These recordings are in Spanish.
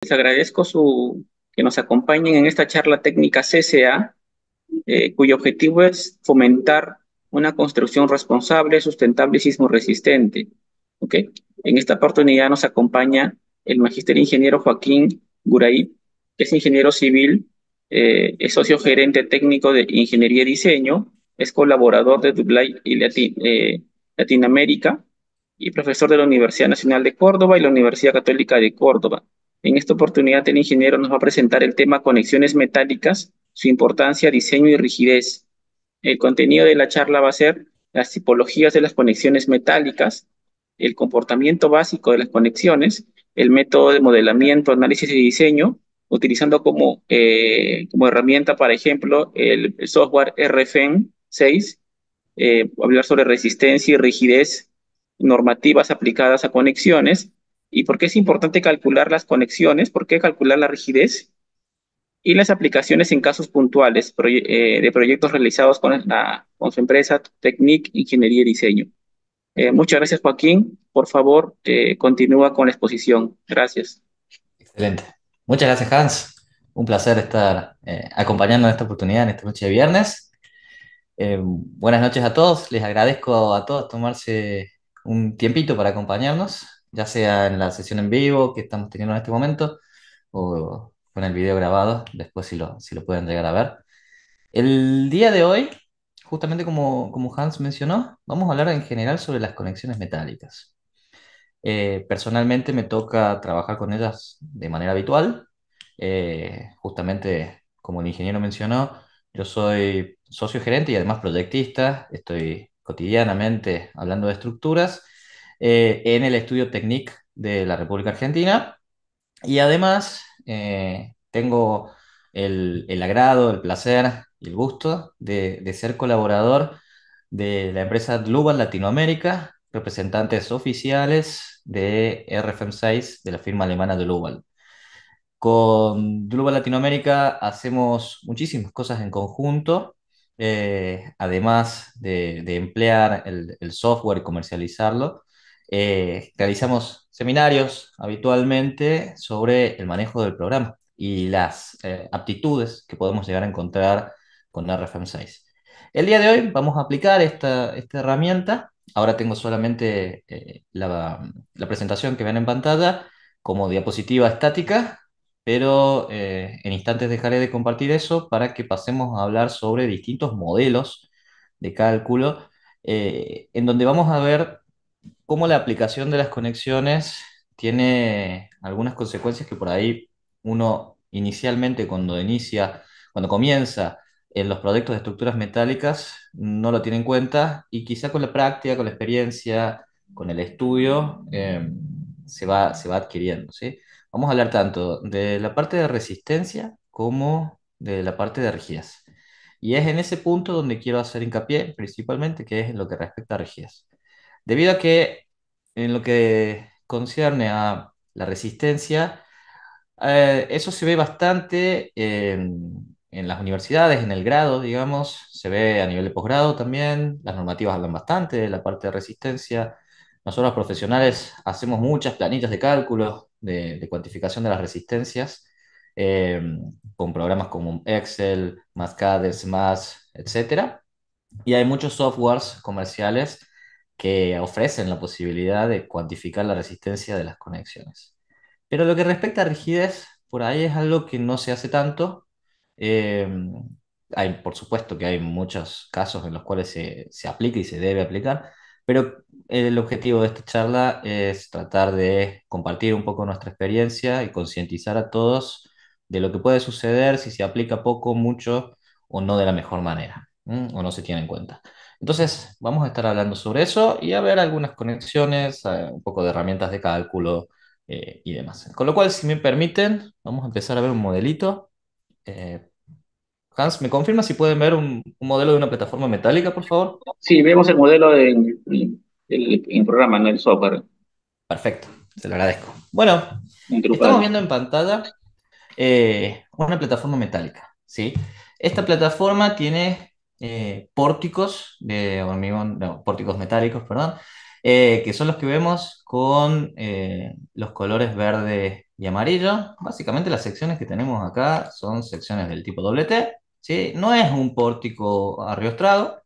Les agradezco que nos acompañen en esta charla técnica CCA, cuyo objetivo es fomentar una construcción responsable, sustentable y sismo resistente. ¿Ok? En esta oportunidad nos acompaña el magíster ingeniero Joaquín Guray, que es ingeniero civil, es socio gerente técnico de Ingeniería y Diseño, es colaborador de Dublay y Latinoamérica y profesor de la Universidad Nacional de Córdoba y la Universidad Católica de Córdoba. En esta oportunidad, el ingeniero nos va a presentar el tema conexiones metálicas, su importancia, diseño y rigidez. El contenido de la charla va a ser las tipologías de las conexiones metálicas, el comportamiento básico de las conexiones, el método de modelamiento, análisis y diseño, utilizando como herramienta, por ejemplo, el software RFM 6, hablar sobre resistencia y rigidez, normativas aplicadas a conexiones, y por qué es importante calcular las conexiones, por qué calcular la rigidez, y las aplicaciones en casos puntuales de proyectos realizados con su empresa Technic Ingeniería y Diseño. Muchas gracias, Joaquín. Por favor, continúa con la exposición. Gracias. Excelente. Muchas gracias, Hans. Un placer estar acompañando en esta oportunidad, en esta noche de viernes. Buenas noches a todos. Les agradezco a todos tomarse un tiempito para acompañarnos, ya sea en la sesión en vivo que estamos teniendo en este momento o con el video grabado, después si lo pueden llegar a ver. El día de hoy, justamente como Hans mencionó, vamos a hablar en general sobre las conexiones metálicas. Personalmente me toca trabajar con ellas de manera habitual. Justamente, como el ingeniero mencionó, yo soy socio gerente y además proyectista. Estoy cotidianamente hablando de estructuras en el estudio Technic de la República Argentina. Y además tengo el agrado, el placer y el gusto de ser colaborador de la empresa Global Latinoamérica, representantes oficiales de RFM6 de la firma alemana Global. Con Global Latinoamérica hacemos muchísimas cosas en conjunto, además de emplear el software y comercializarlo. Realizamos seminarios habitualmente sobre el manejo del programa y las aptitudes que podemos llegar a encontrar con RFM6. El día de hoy vamos a aplicar esta herramienta. Ahora tengo solamente la presentación que ven en pantalla como diapositiva estática, pero en instantes dejaré de compartir eso para que pasemos a hablar sobre distintos modelos de cálculo, en donde vamos a ver cómo la aplicación de las conexiones tiene algunas consecuencias que por ahí uno inicialmente cuando comienza en los proyectos de estructuras metálicas, no lo tiene en cuenta y quizá con la práctica, con la experiencia, con el estudio, se va adquiriendo, ¿sí? Vamos a hablar tanto de la parte de resistencia como de la parte de rigidez. Y es en ese punto donde quiero hacer hincapié principalmente, que es en lo que respecta a rigidez. Debido a que en lo que concierne a la resistencia, eso se ve bastante en las universidades, en el grado, digamos, se ve a nivel de posgrado también, las normativas hablan bastante de la parte de resistencia. Nosotros los profesionales hacemos muchas planillas de cálculo, de cuantificación de las resistencias, eh, con programas como Excel, Mascades, Más, etcétera. Y hay muchos softwares comerciales que ofrecen la posibilidad de cuantificar la resistencia de las conexiones. Pero lo que respecta a rigidez, por ahí es algo que no se hace tanto. Eh, por supuesto que hay muchos casos en los cuales se aplica y se debe aplicar, pero el objetivo de esta charla es tratar de compartir un poco nuestra experiencia y concientizar a todos de lo que puede suceder si se aplica poco, mucho o no de la mejor manera, o no se tiene en cuenta. Entonces, vamos a estar hablando sobre eso y a ver algunas conexiones, un poco de herramientas de cálculo y demás. Con lo cual, si me permiten, vamos a empezar a ver un modelito. Eh, Hans, ¿me confirma si pueden ver un modelo de una plataforma metálica, por favor? Sí, vemos el modelo en programa, no el software, Perfecto, se lo agradezco. Bueno, en estamos Drupal. viendo en pantalla una plataforma metálica, ¿sí? Esta plataforma tiene pórticos de hormigón, no, pórticos metálicos, perdón, que son los que vemos con los colores verde y amarillo, básicamente las secciones que tenemos acá son secciones del tipo doble T, ¿sí? No es un pórtico arriostrado,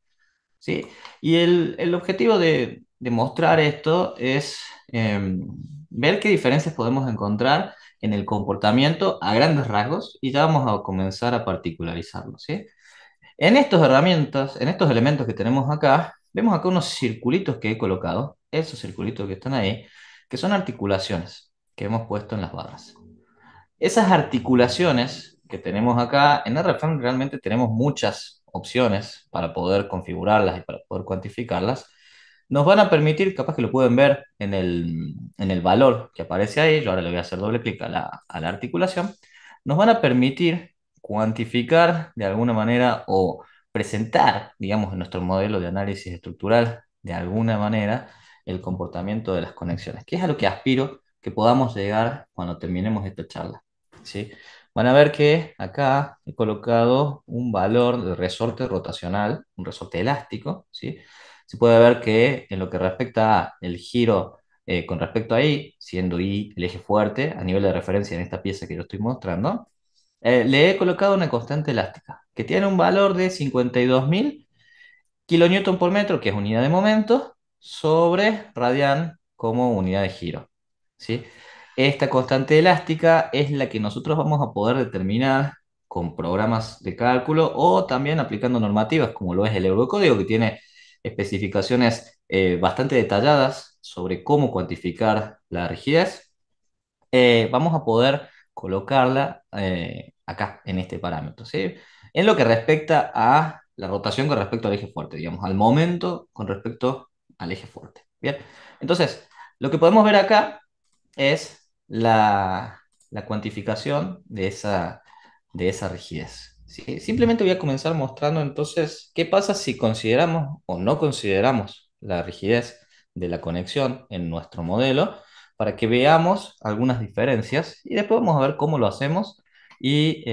¿sí? Y el objetivo de mostrar esto es ver qué diferencias podemos encontrar en el comportamiento a grandes rasgos y ya vamos a comenzar a particularizarlo, ¿sí? En estas herramientas, en estos elementos que tenemos acá, vemos acá unos circulitos que he colocado, esos circulitos que están ahí, que son articulaciones que hemos puesto en las barras. Esas articulaciones que tenemos acá, en RFM realmente tenemos muchas opciones para poder configurarlas y para poder cuantificarlas. Nos van a permitir, capaz que lo pueden ver en el valor que aparece ahí, yo ahora le voy a hacer doble clic a la articulación, nos van a permitir cuantificar de alguna manera o presentar, digamos, en nuestro modelo de análisis estructural, de alguna manera, el comportamiento de las conexiones, que es a lo que aspiro que podamos llegar cuando terminemos esta charla. ¿Sí? Van a ver que acá he colocado un valor de resorte rotacional, un resorte elástico, ¿sí? Se puede ver que en lo que respecta a el giro con respecto a I, siendo I el eje fuerte a nivel de referencia en esta pieza que yo estoy mostrando, le he colocado una constante elástica que tiene un valor de 52.000 kilonewton por metro, que es unidad de momento, sobre radian como unidad de giro. ¿Sí? Esta constante elástica es la que nosotros vamos a poder determinar con programas de cálculo o también aplicando normativas, como lo es el Eurocódigo, que tiene especificaciones bastante detalladas sobre cómo cuantificar la rigidez. Vamos a poder colocarla acá, en este parámetro, ¿sí? En lo que respecta a la rotación con respecto al eje fuerte, digamos, al momento con respecto al eje fuerte. Bien, entonces, lo que podemos ver acá es la cuantificación de esa rigidez, ¿sí? Simplemente voy a comenzar mostrando entonces qué pasa si consideramos o no consideramos la rigidez de la conexión en nuestro modelo para que veamos algunas diferencias y después vamos a ver cómo lo hacemos y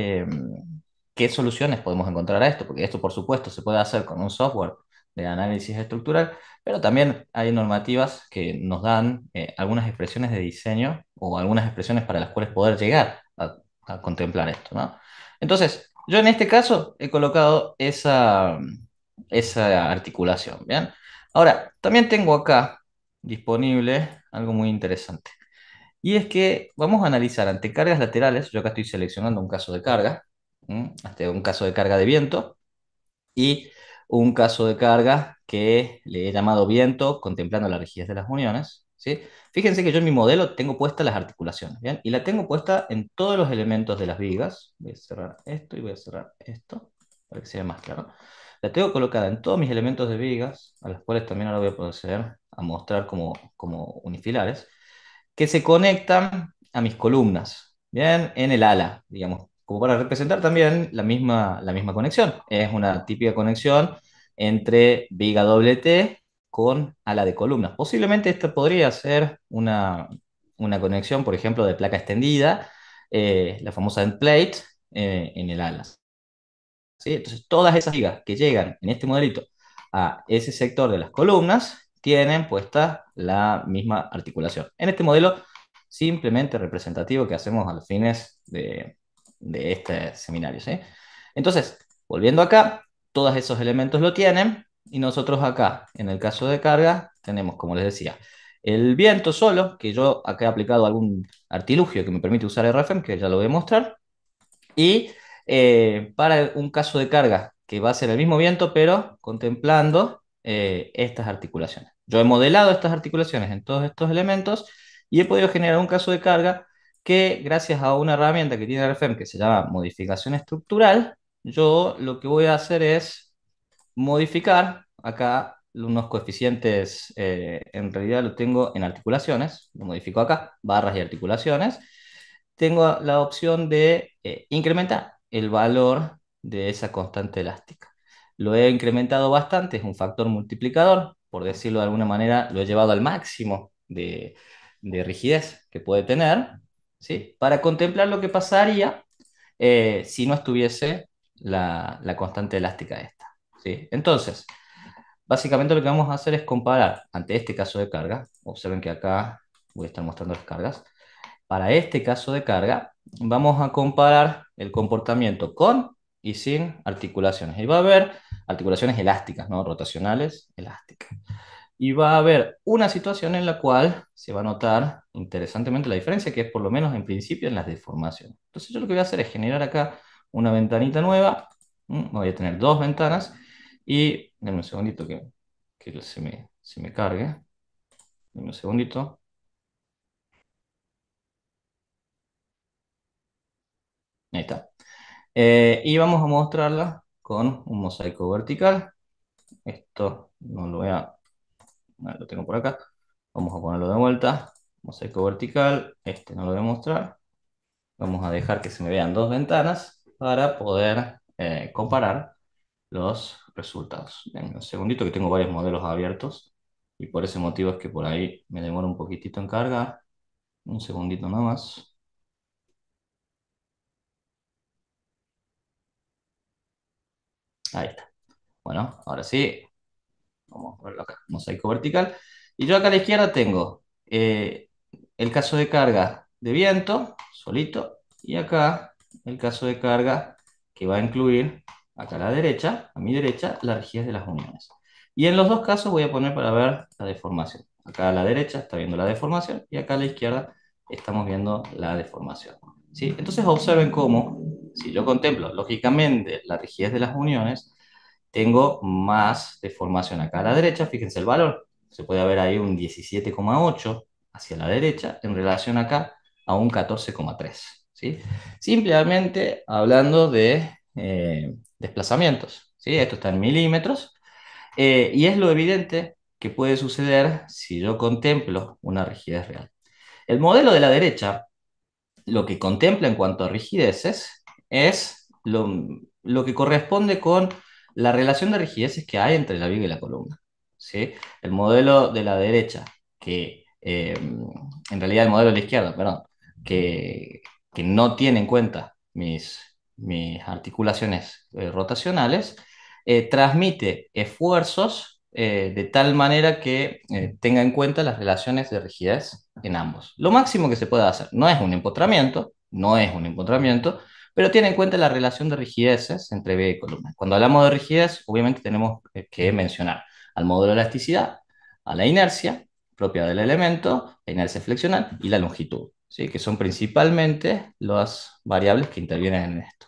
qué soluciones podemos encontrar a esto, porque esto por supuesto se puede hacer con un software de análisis estructural, pero también hay normativas que nos dan algunas expresiones de diseño o algunas expresiones para las cuales poder llegar a contemplar esto, ¿no? Entonces, yo en este caso he colocado esa articulación, ¿bien? Ahora, también tengo acá disponible algo muy interesante. Y es que vamos a analizar ante cargas laterales, yo acá estoy seleccionando un caso de carga, un caso de carga de viento, y un caso de carga que le he llamado viento, contemplando la rigidez de las uniones, ¿sí? Fíjense que yo en mi modelo tengo puestas las articulaciones, ¿bien? Y la tengo puesta en todos los elementos de las vigas. Voy a cerrar esto y voy a cerrar esto, para que sea más claro. La tengo colocada en todos mis elementos de vigas, a las cuales también ahora voy a proceder a mostrar como unifilares, que se conectan a mis columnas, ¿bien? En el ala, digamos, como para representar también la misma conexión. Es una típica conexión entre viga doble T con ala de columnas. Posiblemente esta podría ser una conexión, por ejemplo, de placa extendida, la famosa end plate, en el ala. ¿Sí? Entonces, todas esas vigas que llegan en este modelito a ese sector de las columnas tienen puesta la misma articulación. En este modelo simplemente representativo que hacemos a los fines de este seminario, ¿sí? Entonces, volviendo acá, todos esos elementos lo tienen y nosotros acá, en el caso de carga, tenemos, como les decía, el viento solo, que yo acá he aplicado algún artilugio que me permite usar RFM, que ya lo voy a mostrar, y para un caso de carga que va a ser el mismo viento, pero contemplando estas articulaciones. Yo he modelado estas articulaciones en todos estos elementos y he podido generar un caso de carga que gracias a una herramienta que tiene RFM que se llama modificación estructural, yo lo que voy a hacer es modificar acá unos coeficientes, en realidad lo tengo en articulaciones, lo modifico acá, barras y articulaciones. Tengo la opción de incrementar el valor de esa constante elástica. Lo he incrementado bastante, es un factor multiplicador, por decirlo de alguna manera, lo he llevado al máximo de rigidez que puede tener, ¿sí? Para contemplar lo que pasaría si no estuviese la constante elástica esta, ¿sí? Entonces, básicamente lo que vamos a hacer es comparar ante este caso de carga. Observen que acá voy a estar mostrando las cargas. para este caso de carga, vamos a comparar el comportamiento con y sin articulaciones. Y va a haber articulaciones elásticas, ¿no? Rotacionales, elásticas. Y va a haber una situación en la cual se va a notar interesantemente la diferencia, que es por lo menos en principio en las deformaciones. Entonces yo lo que voy a hacer es generar acá una ventanita nueva. Voy a tener dos ventanas y denme un segundito que se me cargue. Denme un segundito. Ahí está. Y vamos a mostrarla con un mosaico vertical. Esto no lo voy a... lo tengo por acá. Vamos a ponerlo de vuelta. Mosaico vertical. Este no lo voy a mostrar. Vamos a dejar que se me vean dos ventanas para poder comparar los resultados. Denme un segundito que tengo varios modelos abiertos y por ese motivo es que por ahí me demora un poquitito en cargar. Un segundito nomás. Ahí está. Bueno, ahora sí, vamos a verlo acá, mosaico vertical. Y yo acá a la izquierda tengo el caso de carga de viento, solito, y acá el caso de carga que va a incluir, acá a la derecha, a mi derecha, la rigidez de las uniones. Y en los dos casos voy a poner para ver la deformación. Acá a la derecha está viendo la deformación y acá a la izquierda estamos viendo la deformación. ¿Sí? Entonces observen cómo, si yo contemplo lógicamente la rigidez de las uniones, tengo más deformación acá a la derecha. Fíjense el valor. Se puede ver ahí un 17,8 hacia la derecha en relación acá a un 14,3. ¿Sí? Simplemente hablando de desplazamientos. ¿Sí? Esto está en milímetros. Y es lo evidente que puede suceder si yo contemplo una rigidez real. El modelo de la derecha lo que contempla en cuanto a rigideces es lo que corresponde con la relación de rigideces que hay entre la viga y la columna. ¿Sí? El modelo de la derecha, que en realidad el modelo de la izquierda, perdón, que, que no tiene en cuenta mis articulaciones rotacionales, transmite esfuerzos de tal manera que tenga en cuenta las relaciones de rigidez en ambos. Lo máximo que se puede hacer no es un empotramiento, no es un empotramiento, pero tiene en cuenta la relación de rigideces entre viga y columna. Cuando hablamos de rigidez, obviamente tenemos que mencionar al módulo de elasticidad, a la inercia propia del elemento, la inercia flexional y la longitud, ¿sí? Que son principalmente las variables que intervienen en esto.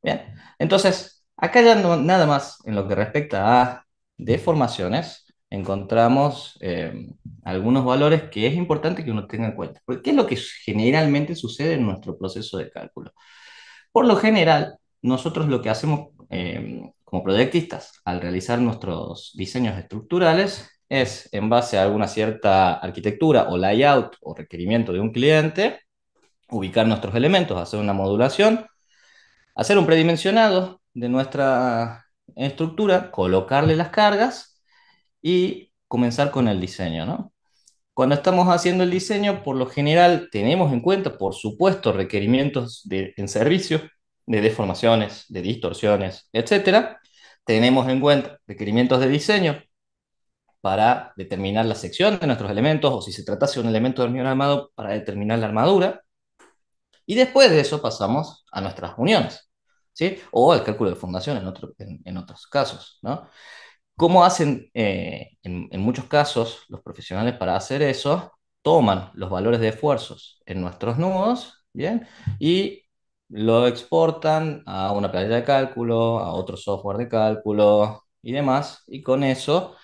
Bien, entonces, acá ya nada más en lo que respecta a deformaciones, encontramos algunos valores que es importante que uno tenga en cuenta. Porque ¿qué es lo que generalmente sucede en nuestro proceso de cálculo? Por lo general, nosotros lo que hacemos como proyectistas al realizar nuestros diseños estructurales es, en base a alguna cierta arquitectura o layout o requerimiento de un cliente, ubicar nuestros elementos, hacer una modulación, hacer un predimensionado de nuestra estructura, colocarle las cargas y comenzar con el diseño, ¿no? Cuando estamos haciendo el diseño, por lo general tenemos en cuenta, por supuesto, requerimientos en servicio, de deformaciones, de distorsiones, etcétera. Tenemos en cuenta requerimientos de diseño para determinar la sección de nuestros elementos, o si se tratase de un elemento de hormigón armado, para determinar la armadura. Y después de eso pasamos a nuestras uniones, ¿sí? O al cálculo de fundación en otros casos, ¿no? ¿Cómo hacen en muchos casos los profesionales para hacer eso? Toman los valores de esfuerzos en nuestros nudos, ¿bien? Y lo exportan a una planilla de cálculo, a otro software de cálculo y demás, y con eso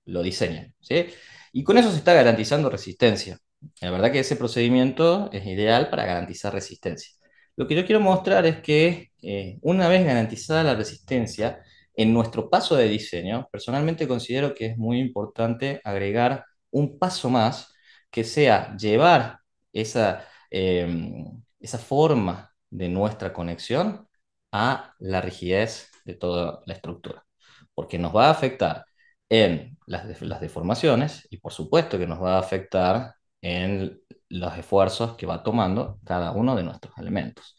lo diseñan, ¿sí? Y con eso se está garantizando resistencia. La verdad que ese procedimiento es ideal para garantizar resistencia. Lo que yo quiero mostrar es que una vez garantizada la resistencia, en nuestro paso de diseño, personalmente considero que es muy importante agregar un paso más, que sea llevar esa forma de nuestra conexión a la rigidez de toda la estructura, porque nos va a afectar en las deformaciones y por supuesto que nos va a afectar en los esfuerzos que va tomando cada uno de nuestros elementos.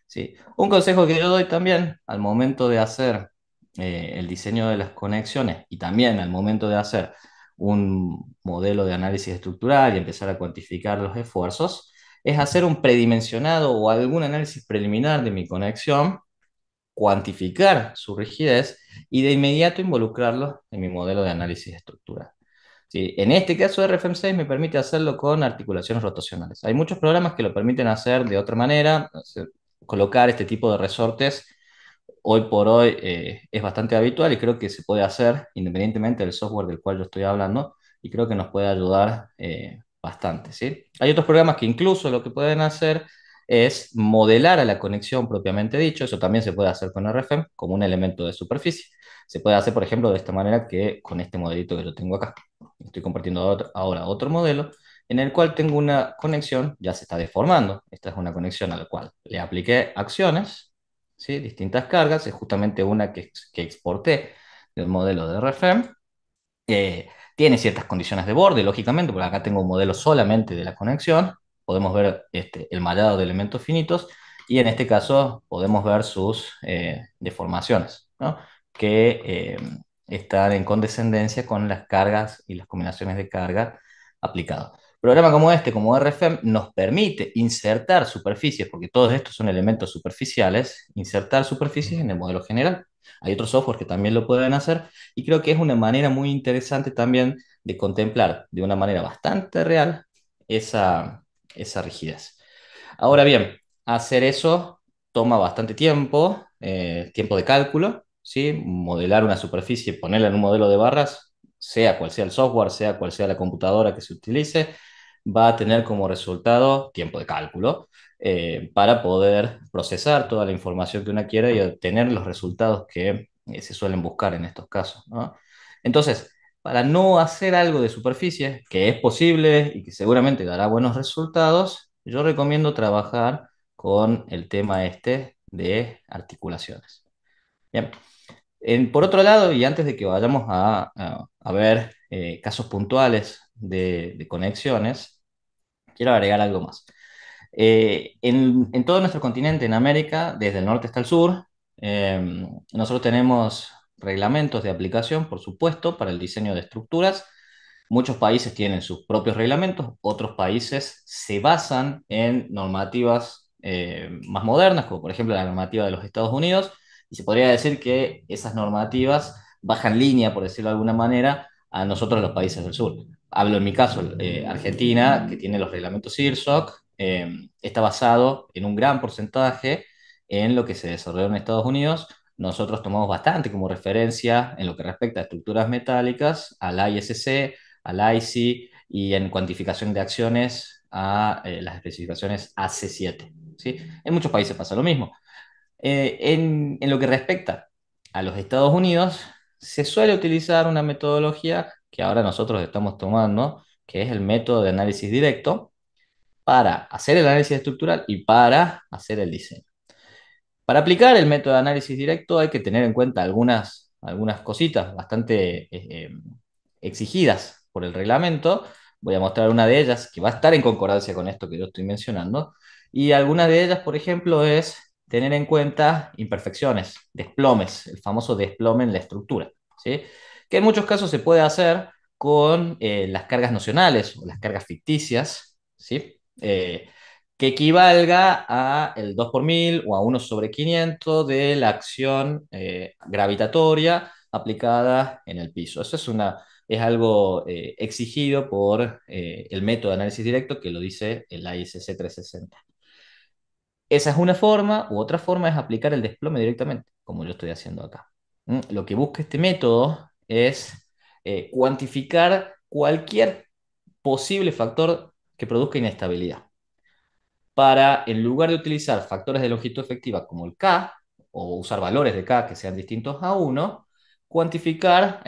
¿Sí? Un consejo que yo doy también al momento de hacer el diseño de las conexiones y también al momento de hacer un modelo de análisis estructural y empezar a cuantificar los esfuerzos, es hacer un predimensionado o algún análisis preliminar de mi conexión, cuantificar su rigidez y de inmediato involucrarlo en mi modelo de análisis estructural. Sí, en este caso, RFM6 me permite hacerlo con articulaciones rotacionales. Hay muchos programas que lo permiten hacer de otra manera, colocar este tipo de resortes. Hoy por hoy es bastante habitual y creo que se puede hacer independientemente del software del cual yo estoy hablando y creo que nos puede ayudar bastante, ¿sí? Hay otros programas que incluso lo que pueden hacer es modelar a la conexión propiamente dicho. Eso también se puede hacer con RFM como un elemento de superficie. Se puede hacer, por ejemplo, de esta manera que con este modelito que yo tengo acá. Estoy compartiendo ahora otro modelo en el cual tengo una conexión, ya se está deformando. Esta es una conexión a la cual le apliqué acciones, ¿sí? Distintas cargas, es justamente una que exporté del modelo de RFM. Tiene ciertas condiciones de borde, lógicamente, porque acá tengo un modelo solamente de la conexión. Podemos ver el mallado de elementos finitos y en este caso podemos ver sus deformaciones, ¿no? Que están en condescendencia con las cargas y las combinaciones de carga aplicadas. Programa como este, como RFM, nos permite insertar superficies, porque todos estos son elementos superficiales, insertar superficies en el modelo general. Hay otros software que también lo pueden hacer y creo que es una manera muy interesante también de contemplar de una manera bastante real esa rigidez. Ahora bien, hacer eso toma bastante tiempo, tiempo de cálculo, ¿sí? Modelar una superficie, ponerla en un modelo de barras, sea cual sea el software, sea cual sea la computadora que se utilice, va a tener como resultado tiempo de cálculo para poder procesar toda la información que uno quiera y obtener los resultados que se suelen buscar en estos casos, ¿no? Entonces, para no hacer algo de superficie, que es posible y que seguramente dará buenos resultados, yo recomiendo trabajar con el tema este de articulaciones. Bien. Por otro lado, y antes de que vayamos a ver casos puntuales de conexiones, quiero agregar algo más. En todo nuestro continente, en América, desde el norte hasta el sur, nosotros tenemos reglamentos de aplicación, por supuesto, para el diseño de estructuras. Muchos países tienen sus propios reglamentos, otros países se basan en normativas más modernas, como por ejemplo la normativa de los Estados Unidos, y se podría decir que esas normativas bajan línea, por decirlo de alguna manera, a nosotros los países del sur. Hablo en mi caso, Argentina, que tiene los reglamentos IRSOC, está basado en un gran porcentaje en lo que se desarrolló en Estados Unidos. Nosotros tomamos bastante como referencia en lo que respecta a estructuras metálicas, al ISC, al IC y en cuantificación de acciones a las especificaciones AC7. ¿Sí? En muchos países pasa lo mismo. En lo que respecta a los Estados Unidos, se suele utilizar una metodología que ahora nosotros estamos tomando, que es el método de análisis directo, para hacer el análisis estructural y para hacer el diseño. Para aplicar el método de análisis directo hay que tener en cuenta algunas cositas bastante exigidas por el reglamento. Voy a mostrar una de ellas que va a estar en concordancia con esto que yo estoy mencionando. Y alguna de ellas, por ejemplo, es tener en cuenta imperfecciones, desplomes, el famoso desplome en la estructura, ¿sí? Que en muchos casos se puede hacer con las cargas nocionales o las cargas ficticias, ¿sí? Que equivalga a el 2 por 1000 o a 1/500 de la acción gravitatoria aplicada en el piso. Eso es algo exigido por el método de análisis directo que lo dice el ISC 360. Esa es una forma, u otra forma es aplicar el desplome directamente, como yo estoy haciendo acá. Lo que busca este método es cuantificar cualquier posible factor que produzca inestabilidad para, en lugar de utilizar factores de longitud efectiva como el K, o usar valores de K que sean distintos a 1, cuantificar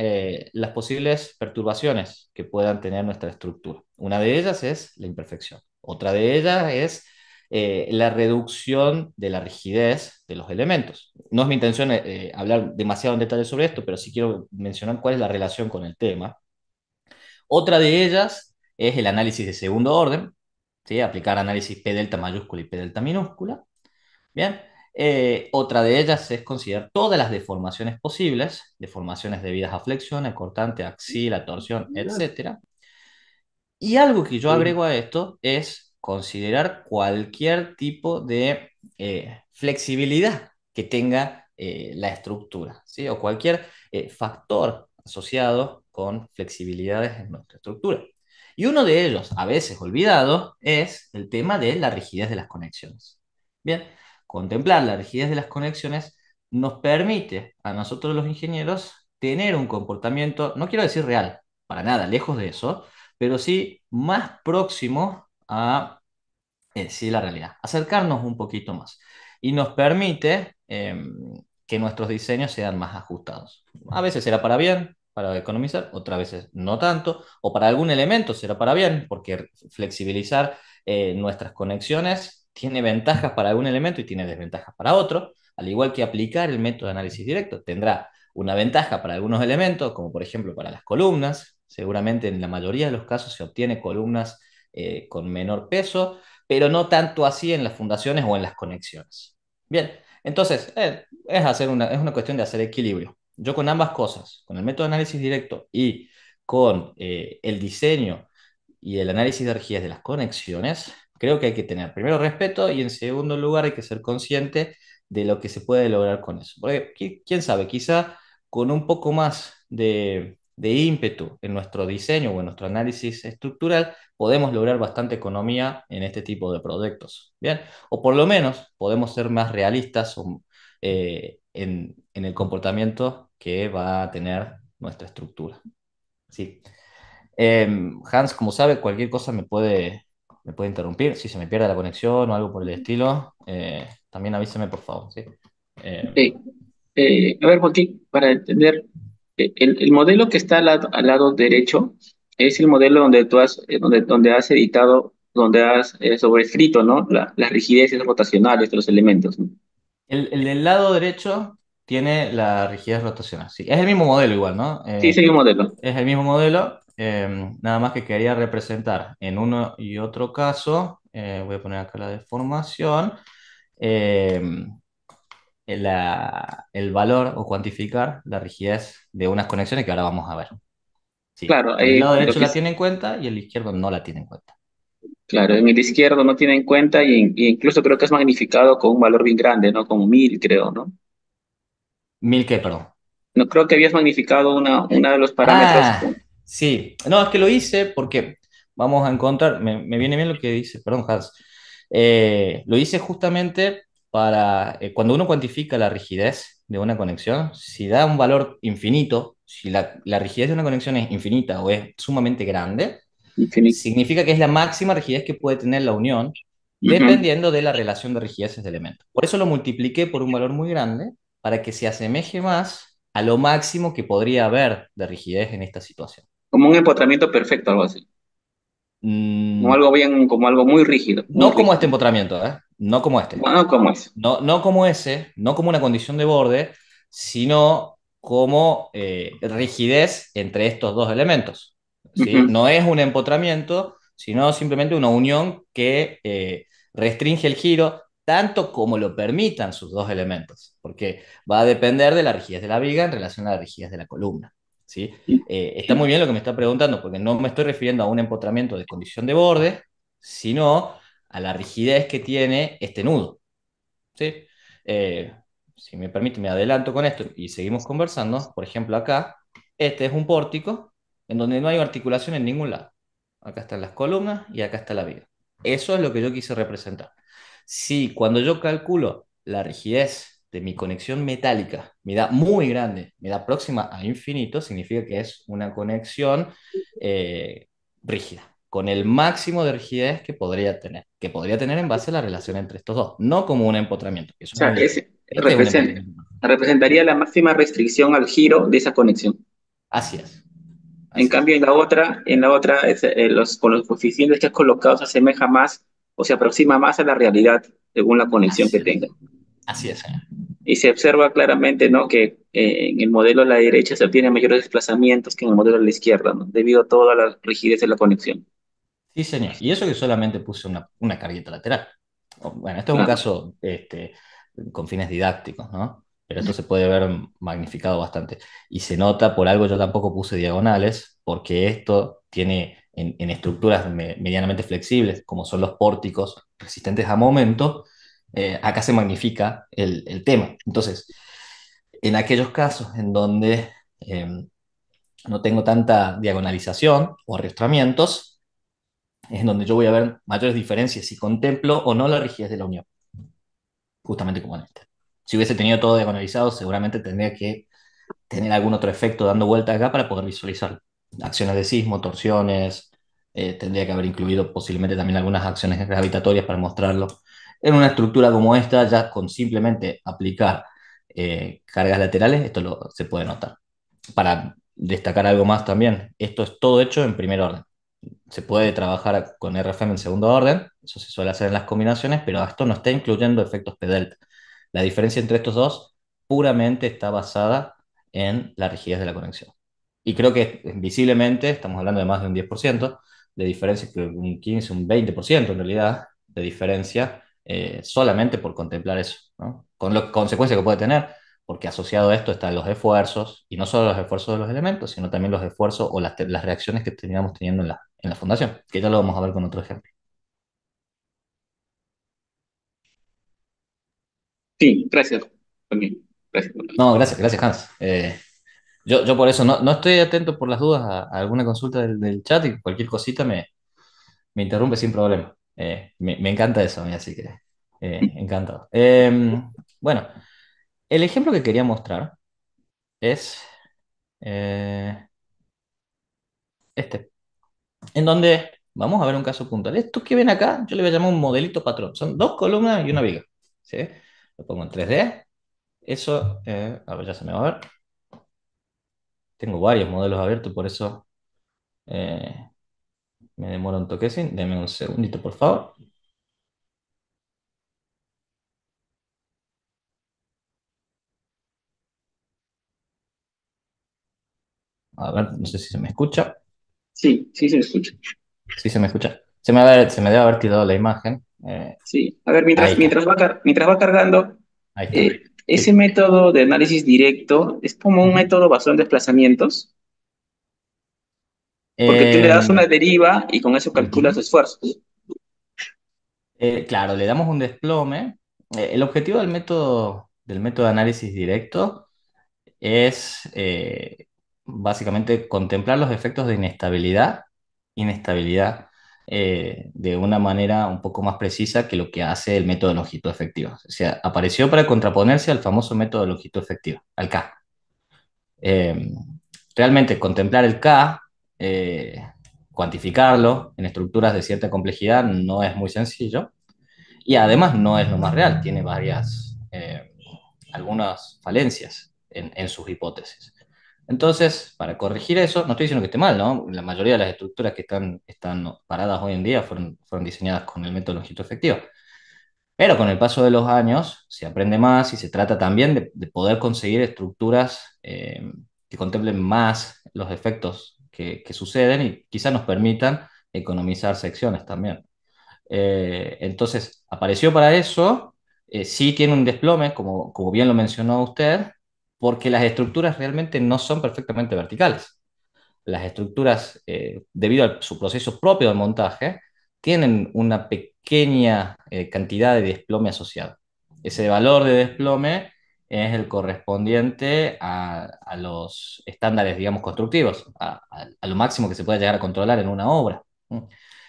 las posibles perturbaciones que puedan tener nuestra estructura. Una de ellas es la imperfección. Otra de ellas es la reducción de la rigidez de los elementos. No es mi intención hablar demasiado en detalle sobre esto, pero sí quiero mencionar cuál es la relación con el tema. Otra de ellas es el análisis de segundo orden, ¿sí? Aplicar análisis P delta mayúscula y P delta minúscula. Bien. Otra de ellas es considerar todas las deformaciones posibles, deformaciones debidas a flexión, a axila, torsión, etcétera. Y algo que yo agrego a esto es considerar cualquier tipo de flexibilidad que tenga la estructura, ¿sí? O cualquier factor asociado con flexibilidades en nuestra estructura. Y uno de ellos, a veces olvidado, es el tema de la rigidez de las conexiones. Bien, contemplar la rigidez de las conexiones nos permite a nosotros los ingenieros tener un comportamiento, no quiero decir real, para nada, lejos de eso, pero sí más próximo a sí, la realidad, acercarnos un poquito más. Y nos permite que nuestros diseños sean más ajustados. A veces será para bien, para economizar, otras veces no tanto, o para algún elemento será para bien, porque flexibilizar nuestras conexiones tiene ventajas para algún elemento y tiene desventajas para otro, al igual que aplicar el método de análisis directo. Tendrá una ventaja para algunos elementos, como por ejemplo para las columnas. Seguramente en la mayoría de los casos se obtiene columnas con menor peso, pero no tanto así en las fundaciones o en las conexiones. Bien, entonces es una cuestión de hacer equilibrio. Yo con ambas cosas, con el método de análisis directo y con el diseño y el análisis de rigidez de las conexiones, creo que hay que tener primero respeto y en segundo lugar hay que ser consciente de lo que se puede lograr con eso. Porque quién sabe, quizá con un poco más de ímpetu en nuestro diseño o en nuestro análisis estructural, podemos lograr bastante economía en este tipo de proyectos. Bien, o por lo menos podemos ser más realistas en el comportamiento que va a tener nuestra estructura. Sí. Hans, como sabe, cualquier cosa me puede interrumpir. Si se me pierde la conexión o algo por el estilo, también avíseme, por favor. ¿Sí? Eh, Ok. A ver, Joaquín, para entender, el modelo que está al lado derecho es el modelo donde tú has, donde has editado, donde has sobrescrito, ¿no? Las rigideces rotacionales de los elementos, ¿no? el del lado derecho tiene la rigidez rotacional. Sí, es el mismo modelo igual, ¿no? Sí, ese es el modelo. Es el mismo modelo, nada más que quería representar en uno y otro caso, voy a poner acá la deformación, eh, el valor o cuantificar la rigidez de unas conexiones que ahora vamos a ver. Sí, Claro, en el lado lo derecho que la es, tiene en cuenta y el izquierdo no la tiene en cuenta. claro, en el izquierdo no tiene en cuenta y incluso creo que es magnificado con un valor bien grande, ¿no? Como 1000, creo, ¿no? Mil qué, perdón. No creo que habías magnificado una de los parámetros. Ah, sí. No, es que lo hice porque vamos a encontrar, me viene bien lo que dice, perdón, Hans. Lo hice justamente para, cuando uno cuantifica la rigidez de una conexión, si da un valor infinito, si la rigidez de una conexión es infinita o es sumamente grande, Infinito. significa que es la máxima rigidez que puede tener la unión, Ujú. dependiendo de la relación de rigideces de elementos. Por eso lo multipliqué por un valor muy grande, para que se asemeje más a lo máximo que podría haber de rigidez en esta situación. Como un empotramiento perfecto, algo así. Como Mm, algo bien, como algo muy rígido, muy no como este rígido. empotramiento, ¿eh? No como este. Bueno, ¿cómo es? No como ese, no como una condición de borde, sino como rigidez entre estos dos elementos. ¿Sí? Ujú. No es un empotramiento, sino simplemente una unión que restringe el giro tanto como lo permitan sus dos elementos, porque va a depender de la rigidez de la viga en relación a la rigidez de la columna. ¿Sí? Está muy bien lo que me está preguntando, porque no me estoy refiriendo a un empotramiento de condición de borde, sino a la rigidez que tiene este nudo. ¿Sí? Eh, si me permite, me adelanto con esto y seguimos conversando. Por ejemplo, acá, este es un pórtico en donde no hay articulación en ningún lado. Acá están las columnas y acá está la viga. Eso es lo que yo quise representar. Si cuando yo calculo la rigidez de mi conexión metálica me da muy grande, me da próxima a infinito, significa que es una conexión eh, rígida, con el máximo de rigidez que podría tener en base a la relación entre estos dos, no como un empotramiento, que eso O es sea, muy distinto. ese Este es un empotramiento. representaría la máxima restricción al giro de esa conexión. Así es, En así es, cambio, en la otra con los coeficientes que has colocado se asemeja más o se aproxima más a la realidad según la conexión que así es, tenga. así es, señor. Y se observa claramente, ¿no? Que en el modelo a la derecha se obtienen mayores desplazamientos que en el modelo a la izquierda, ¿no? Debido a toda la rigidez de la conexión. Sí, señor. Y eso que solamente puse una carguita lateral. Bueno, esto es un Claro. caso con fines didácticos, ¿no? pero esto se puede ver magnificado bastante. Y se nota, por algo yo tampoco puse diagonales, porque esto tiene en estructuras medianamente flexibles, como son los pórticos resistentes a momento, acá se magnifica el tema. Entonces, en aquellos casos en donde no tengo tanta diagonalización o arrastramientos, es en donde yo voy a ver mayores diferencias si contemplo o no la rigidez de la unión, justamente como en este. Si hubiese tenido todo diagonalizado, seguramente tendría que tener algún otro efecto dando vuelta acá para poder visualizarlo. Acciones de sismo, torsiones, tendría que haber incluido posiblemente también algunas acciones gravitatorias para mostrarlo. En una estructura como esta, ya con simplemente aplicar cargas laterales, se puede notar. Para destacar algo más también, esto es todo hecho en primer orden. Se puede trabajar con RFM en segundo orden, eso se suele hacer en las combinaciones, pero esto no está incluyendo efectos P-delta. La diferencia entre estos dos puramente está basada en la rigidez de la conexión. Y creo que visiblemente estamos hablando de más de un 10% de diferencia, que un 15, un 20% en realidad de diferencia, solamente por contemplar eso, ¿no? Con las consecuencias que puede tener, porque asociado a esto están los esfuerzos, y no solo los esfuerzos de los elementos, sino también los esfuerzos o las reacciones que teníamos teniendo en la fundación, que ya lo vamos a ver con otro ejemplo. Sí, gracias. También. Gracias. No, gracias, gracias Hans. Yo por eso no estoy atento por las dudas a alguna consulta del chat, y cualquier cosita me interrumpe sin problema. Me encanta eso a mí, así que encantado. Bueno, el ejemplo que quería mostrar es eh, este, en donde vamos a ver un caso puntual. Esto que ven acá, yo le voy a llamar un modelito patrón. Son dos columnas y una viga. ¿Sí? Lo pongo en 3D. Eso, a ver, ya se me va a ver. Tengo varios modelos abiertos, por eso eh, me demora un toque sin. Deme un segundito, por favor. A ver, no sé si se me escucha. Sí, sí se escucha. Sí, se me escucha. Se me debe haber tirado la imagen. Sí. A ver, Ahí está, mientras va cargando, ahí está. ese Sí. método de análisis directo es como un Ujú. método basado en desplazamientos, porque tú le das Eh, una deriva y con eso calculas ujú. esfuerzos. Claro, le damos un desplome. El objetivo del método de análisis directo es básicamente contemplar los efectos de inestabilidad, de una manera un poco más precisa que lo que hace el método de longitud efectiva. O sea, apareció para contraponerse al famoso método de longitud efectiva, al K. Eh, Realmente contemplar el K, cuantificarlo en estructuras de cierta complejidad no es muy sencillo, y además no es lo más real, tiene algunas falencias en sus hipótesis. Entonces, para corregir eso, no estoy diciendo que esté mal, ¿no? La mayoría de las estructuras que están paradas hoy en día fueron diseñadas con el método de longitud efectiva. Pero con el paso de los años se aprende más y se trata también de poder conseguir estructuras que contemplen más los efectos que suceden y quizás nos permitan economizar secciones también. Entonces, apareció para eso, sí tiene un desplome, como bien lo mencionó usted, porque las estructuras realmente no son perfectamente verticales. Las estructuras, debido a su proceso propio de montaje, tienen una pequeña cantidad de desplome asociado. Ese valor de desplome es el correspondiente a los estándares, digamos, constructivos, a lo máximo que se puede llegar a controlar en una obra.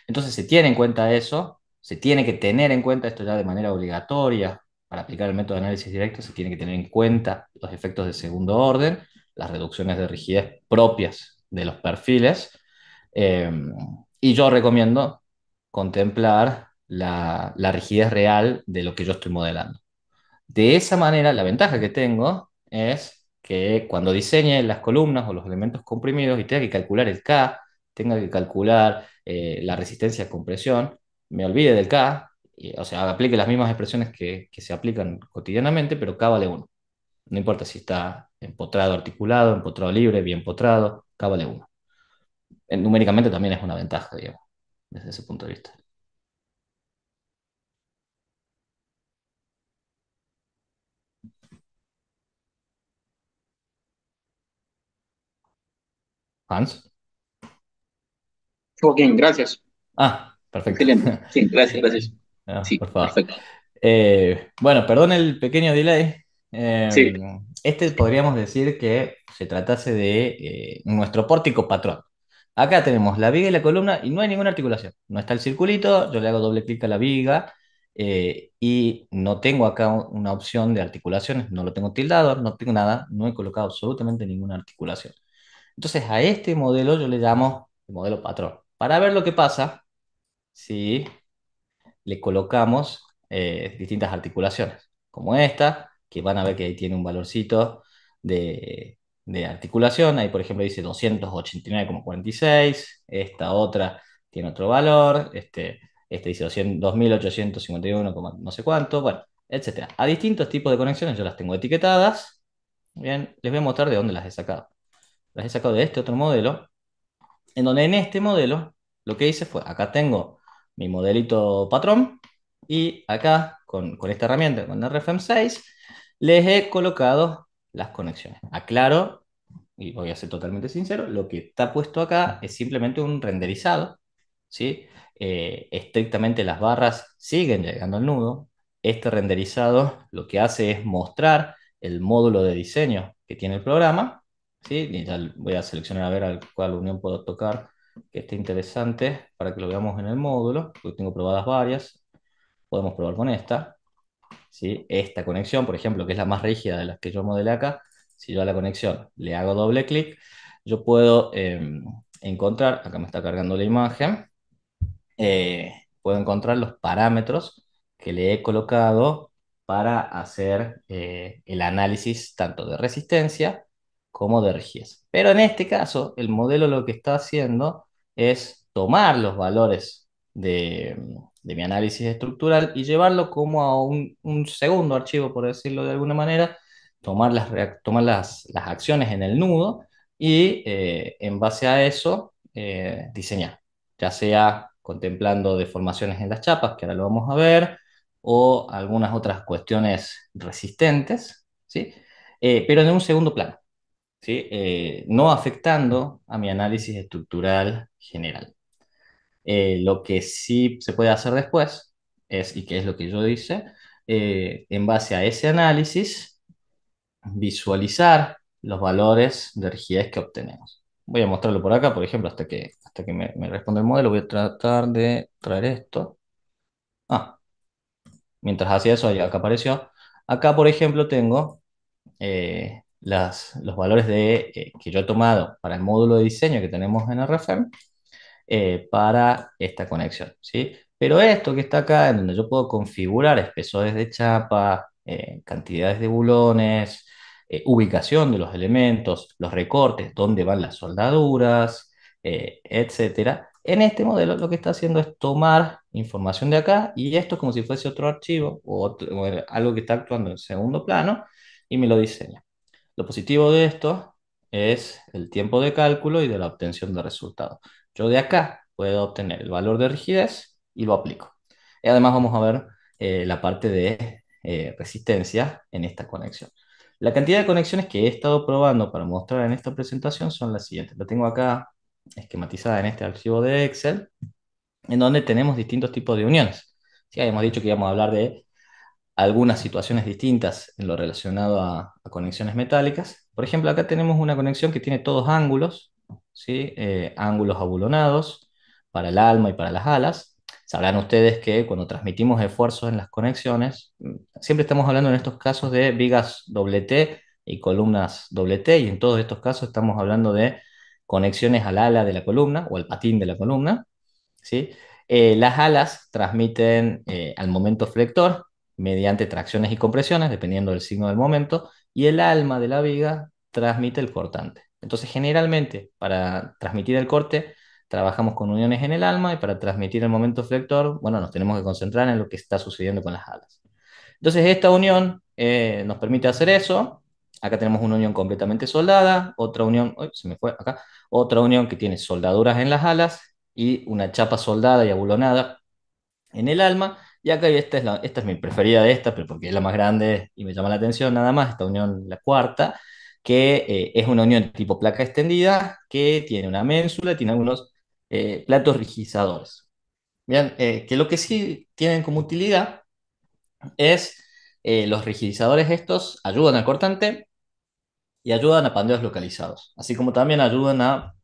Entonces se tiene en cuenta eso, se tiene que tener en cuenta esto ya de manera obligatoria. Para aplicar el método de análisis directo se tiene que tener en cuenta los efectos de segundo orden, las reducciones de rigidez propias de los perfiles. eh, y yo recomiendo contemplar la rigidez real de lo que yo estoy modelando. De esa manera, la ventaja que tengo es que cuando diseñe las columnas o los elementos comprimidos y tenga que calcular el K, tenga que calcular la resistencia a compresión, me olvide del K, o sea, aplique las mismas expresiones que se aplican cotidianamente, pero K vale 1. No importa si está empotrado articulado, empotrado libre, bien potrado, K vale 1. Numéricamente también es una ventaja, digamos, desde ese punto de vista. Hans. Ok, gracias. Ah, perfecto. Excelente. Sí, gracias, gracias. Ah, Sí, por favor. perfecto. Bueno, perdón el pequeño delay. Sí, Este podríamos decir que se tratase de nuestro pórtico patrón. Acá tenemos la viga y la columna y no hay ninguna articulación. No está el circulito, yo le hago doble clic a la viga y no tengo acá una opción de articulaciones, no lo tengo tildado, no tengo nada, no he colocado absolutamente ninguna articulación. Entonces a este modelo yo le llamo el modelo patrón. Para ver lo que pasa si le colocamos distintas articulaciones, como esta, que van a ver que ahí tiene un valorcito de articulación. Ahí, por ejemplo, dice 289,46. Esta otra tiene otro valor. Este dice 200 2851, no sé cuánto. Bueno, etcétera. A distintos tipos de conexiones yo las tengo etiquetadas. Bien, les voy a mostrar de dónde las he sacado. Las he sacado de este otro modelo en donde en este modelo lo que hice fue, acá tengo mi modelito patrón y acá con esta herramienta, con RFM6, les he colocado las conexiones. Aclaro, y voy a ser totalmente sincero, lo que está puesto acá es simplemente un renderizado, ¿sí? Estrictamente las barras siguen llegando al nudo. Este renderizado lo que hace es mostrar el módulo de diseño que tiene el programa, ¿sí? Y ya voy a seleccionar a ver a cuál unión puedo tocar que esté interesante para que lo veamos en el módulo, porque tengo probadas varias. Podemos probar con esta, ¿sí? Esta conexión, por ejemplo, que es la más rígida de las que yo modelé acá, si yo a la conexión le hago doble clic, yo puedo encontrar, acá me está cargando la imagen, puedo encontrar los parámetros que le he colocado para hacer el análisis tanto de resistencia como de rigidez. Pero en este caso, el modelo lo que está haciendo es tomar los valores de mi análisis estructural y llevarlo como a un segundo archivo, por decirlo de alguna manera, tomar las acciones en el nudo y en base a eso diseñar, ya sea contemplando deformaciones en las chapas, que ahora lo vamos a ver, o algunas otras cuestiones resistentes, ¿sí? Pero en un segundo plano, ¿sí? No afectando a mi análisis estructural general. Lo que sí se puede hacer después es, y que es lo que yo hice, en base a ese análisis, visualizar los valores de rigidez que obtenemos. Voy a mostrarlo por acá, por ejemplo, hasta que me responda el modelo, voy a tratar de traer esto. Ah, mientras hacía eso, acá apareció. Acá, por ejemplo, tengo los valores que yo he tomado para el módulo de diseño que tenemos en RFM para esta conexión, ¿sí? Pero esto que está acá, en donde yo puedo configurar espesores de chapa, cantidades de bulones, ubicación de los elementos, los recortes, dónde van las soldaduras, etcétera. En este modelo lo que está haciendo es tomar información de acá y esto es como si fuese otro archivo o algo que está actuando en segundo plano y me lo diseña. Lo positivo de esto es el tiempo de cálculo y de la obtención de resultados. Yo de acá puedo obtener el valor de rigidez y lo aplico. Y además vamos a ver la parte de resistencia en esta conexión. La cantidad de conexiones que he estado probando para mostrar en esta presentación son las siguientes. La tengo acá esquematizada en este archivo de Excel, en donde tenemos distintos tipos de uniones. Sí, habíamos dicho que íbamos a hablar de algunas situaciones distintas en lo relacionado a conexiones metálicas. Por ejemplo, acá tenemos una conexión que tiene todos ángulos, ¿sí? Ángulos abulonados para el alma y para las alas. Sabrán ustedes que cuando transmitimos esfuerzos en las conexiones, siempre estamos hablando en estos casos de vigas doble T y columnas doble T, y en todos estos casos estamos hablando de conexiones al ala de la columna o al patín de la columna, ¿sí? Las alas transmiten al momento flector mediante tracciones y compresiones, dependiendo del signo del momento, y el alma de la viga transmite el cortante. Entonces, generalmente, para transmitir el corte, trabajamos con uniones en el alma y para transmitir el momento flector, bueno, nos tenemos que concentrar en lo que está sucediendo con las alas. Entonces, esta unión nos permite hacer eso. Acá tenemos una unión completamente soldada, otra unión, uy, se me fue acá, otra unión que tiene soldaduras en las alas y una chapa soldada y abulonada en el alma. Y acá esta es mi preferida de esta, pero porque es la más grande y me llama la atención nada más, esta unión, la cuarta, que es una unión tipo placa extendida que tiene una ménsula, tiene algunos platos rigidizadores. Bien, que lo que sí tienen como utilidad es los rigidizadores estos ayudan al cortante y ayudan a pandeos localizados, así como también ayudan a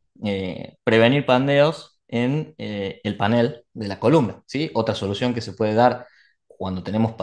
prevenir pandeos en el panel de la columna, ¿sí? Otra solución que se puede dar cuando tenemos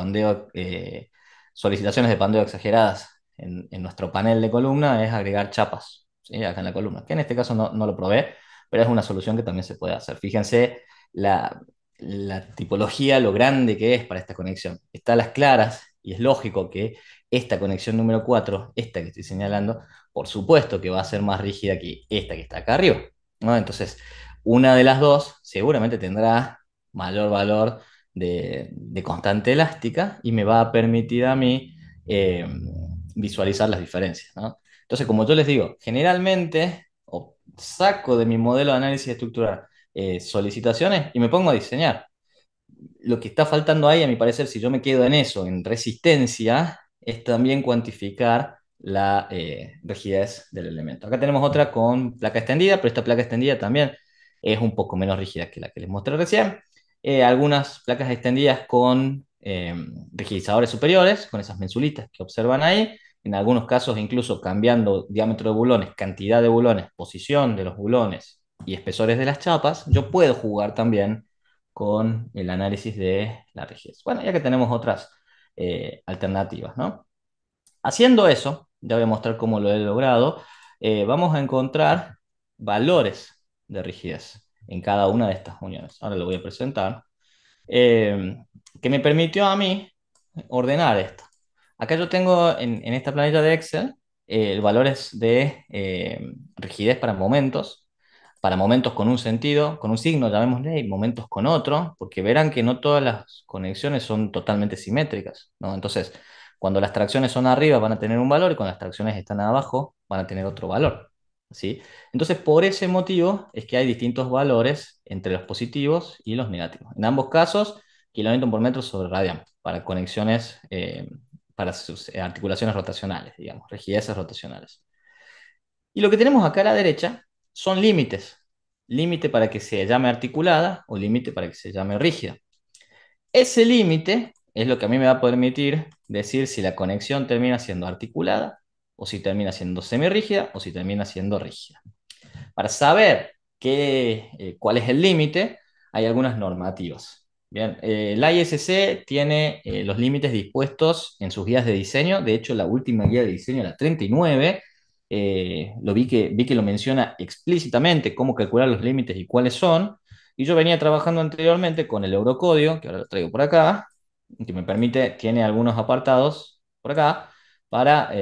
solicitaciones de pandeo exageradas en nuestro panel de columna es agregar chapas, ¿sí? Acá en la columna, que en este caso no lo probé, pero es una solución que también se puede hacer. Fíjense la, la tipología, lo grande que es para esta conexión. Está a las claras y es lógico que esta conexión número 4, esta que estoy señalando, por supuesto que va a ser más rígida que esta que está acá arriba, ¿no? Entonces, una de las dos seguramente tendrá mayor valor de constante elástica y me va a permitir a mí visualizar las diferencias, ¿no? Entonces, como yo les digo, generalmente saco de mi modelo de análisis estructural solicitaciones y me pongo a diseñar. Lo que está faltando ahí, a mi parecer, si yo me quedo en eso, en resistencia, es también cuantificar la rigidez del elemento. Acá tenemos otra con placa extendida, pero esta placa extendida también es un poco menos rígida que la que les mostré recién. Algunas placas extendidas con rigidizadores superiores, con esas mensulitas que observan ahí. En algunos casos, incluso cambiando diámetro de bulones, cantidad de bulones, posición de los bulones y espesores de las chapas, yo puedo jugar también con el análisis de la rigidez. Bueno, ya que tenemos otras alternativas, ¿no? Haciendo eso, ya voy a mostrar cómo lo he logrado, vamos a encontrar valores de rigidez en cada una de estas uniones. Ahora lo voy a presentar, eh, que me permitió a mí ordenar esto. Acá yo tengo en esta planilla de Excel valores de rigidez para momentos con un sentido, con un signo, llamémosle, y momentos con otro, porque verán que no todas las conexiones son totalmente simétricas, ¿no? Entonces, cuando las tracciones son arriba van a tener un valor y cuando las tracciones están abajo van a tener otro valor, ¿sí? Entonces, por ese motivo es que hay distintos valores entre los positivos y los negativos. En ambos casos, kilonewton por metro sobre radián, para conexiones, para sus articulaciones rotacionales, digamos, rigideces rotacionales. Y lo que tenemos acá a la derecha son límites. Límite para que se llame articulada o límite para que se llame rígida. Ese límite es lo que a mí me va a permitir decir si la conexión termina siendo articulada o si termina siendo semirrígida o si termina siendo rígida. Para saber cuál es el límite, hay algunas normativas. Bien, la ISC tiene los límites dispuestos en sus guías de diseño. De hecho, la última guía de diseño, la 39, vi que lo menciona explícitamente cómo calcular los límites y cuáles son. Y yo venía trabajando anteriormente con el Eurocódigo, que ahora lo traigo por acá, que me permite, tiene algunos apartados por acá para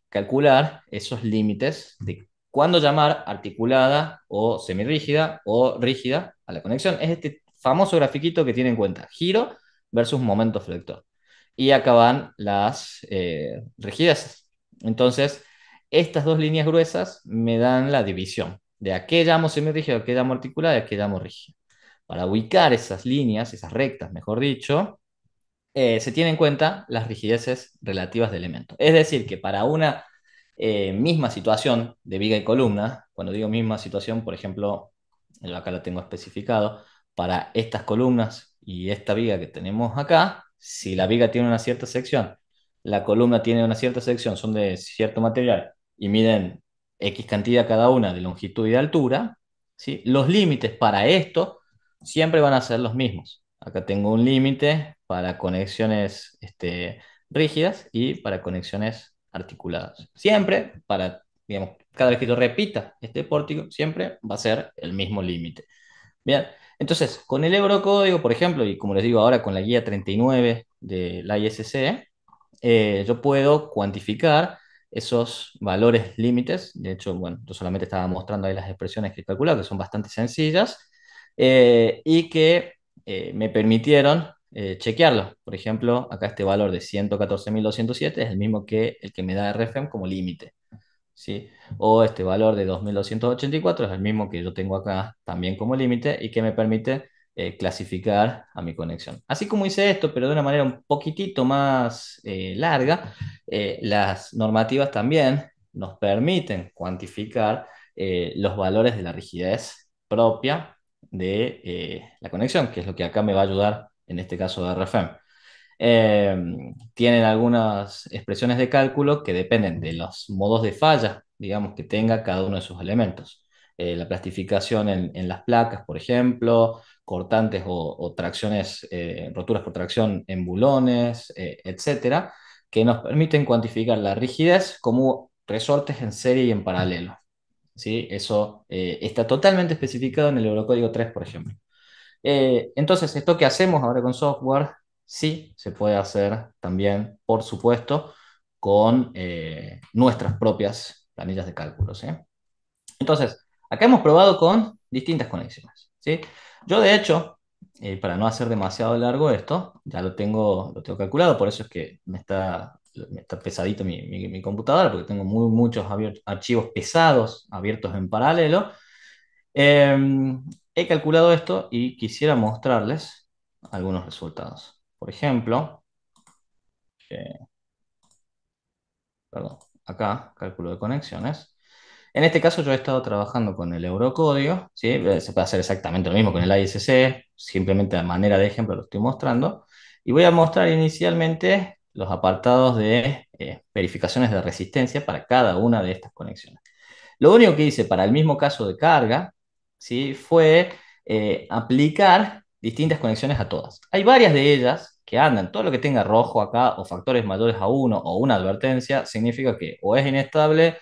calcular esos límites de cuándo llamar articulada o semirrígida o rígida a la conexión. Es este famoso grafiquito que tiene en cuenta giro versus momento flector. Y acá van las rigideces. Entonces, estas dos líneas gruesas me dan la división de a qué llamo semirrígida, a qué llamo articulada y a qué llamo rígida. Para ubicar esas líneas, esas rectas, mejor dicho, se tienen en cuenta las rigideces relativas de elementos. Es decir, que para una misma situación de viga y columna, cuando digo misma situación, por ejemplo, yo acá lo tengo especificado, para estas columnas y esta viga que tenemos acá, si la viga tiene una cierta sección, la columna tiene una cierta sección, son de cierto material y miden X cantidad cada una de longitud y de altura, ¿sí? Los límites para esto siempre van a ser los mismos. Acá tengo un límite para conexiones rígidas y para conexiones articuladas. Siempre, digamos, cada vez que yo repita este pórtico, siempre va a ser el mismo límite. Bien, entonces, con el Eurocódigo, por ejemplo, y como les digo ahora con la guía 39 de la ISC, yo puedo cuantificar esos valores límites. De hecho, bueno, yo solamente estaba mostrando ahí las expresiones que he calculado, que son bastante sencillas, y que me permitieron chequearlo. Por ejemplo, acá este valor de 114.207 es el mismo que el que me da RFM como límite, ¿sí? O este valor de 2.284 es el mismo que yo tengo acá también como límite y que me permite clasificar a mi conexión. Así como hice esto, pero de una manera un poquitito más larga, las normativas también nos permiten cuantificar los valores de la rigidez propia de la conexión, que es lo que acá me va a ayudar en este caso de RFM. Eh, Tienen algunas expresiones de cálculo que dependen de los modos de falla, digamos, que tenga cada uno de sus elementos. La plastificación en las placas, por ejemplo, cortantes o tracciones, roturas por tracción en bulones, etcétera, que nos permiten cuantificar la rigidez como resortes en serie y en paralelo. ¿Sí? Eso está totalmente especificado en el Eurocódigo 3, por ejemplo. Entonces, esto que hacemos ahora con software, sí se puede hacer también, por supuesto, con nuestras propias planillas de cálculo, ¿sí? Entonces, acá hemos probado con distintas conexiones, ¿sí? Yo, de hecho, para no hacer demasiado largo esto, ya lo tengo calculado, por eso es que me está pesadito mi computadora, porque tengo muchos archivos pesados abiertos en paralelo. He calculado esto y quisiera mostrarles algunos resultados. Por ejemplo, eh, perdón, acá, cálculo de conexiones. En este caso yo he estado trabajando con el Eurocódigo, ¿sí? Se puede hacer exactamente lo mismo con el ISC, simplemente de manera de ejemplo lo estoy mostrando. Y voy a mostrar inicialmente los apartados de verificaciones de resistencia para cada una de estas conexiones. Lo único que hice para el mismo caso de carga, ¿sí? Fue aplicar distintas conexiones a todas. Hay varias de ellas que andan, todo lo que tenga rojo acá o factores mayores a uno o una advertencia, significa que o es inestable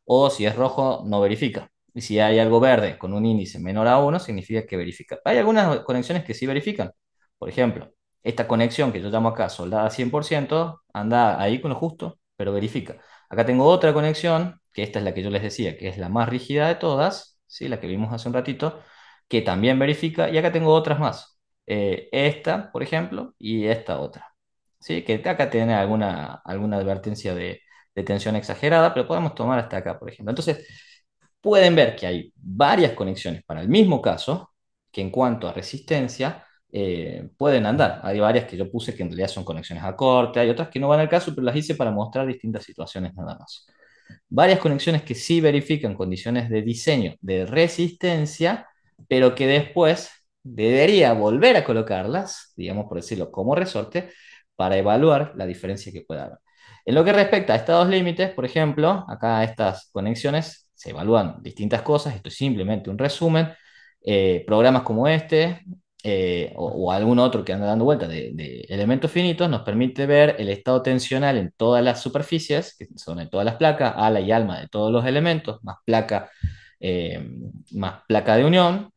o si es rojo no verifica. Y si hay algo verde con un índice menor a uno, significa que verifica. Hay algunas conexiones que sí verifican. Por ejemplo, esta conexión que yo llamo acá soldada 100% anda ahí con lo justo, pero verifica. Acá tengo otra conexión, que esta es la que yo les decía, que es la más rígida de todas, ¿sí? La que vimos hace un ratito, que también verifica. Y acá tengo otras más. Esta, por ejemplo, y esta otra. ¿Sí? Que acá tiene alguna advertencia de tensión exagerada, pero podemos tomar hasta acá, por ejemplo. Entonces, pueden ver que hay varias conexiones para el mismo caso, que en cuanto a resistencia, pueden andar. Hay varias que yo puse que en realidad son conexiones a corte, hay otras que no van al caso, pero las hice para mostrar distintas situaciones nada más. Varias conexiones que sí verifican condiciones de diseño de resistencia, pero que después debería volver a colocarlas, digamos por decirlo, como resorte, para evaluar la diferencia que pueda haber. En lo que respecta a estados límites, por ejemplo, acá estas conexiones se evalúan distintas cosas, esto es simplemente un resumen. Programas como este o algún otro que anda dando vueltas de elementos finitos nos permite ver el estado tensional en todas las superficies, que son en todas las placas, ala y alma de todos los elementos, eh, más placa de unión.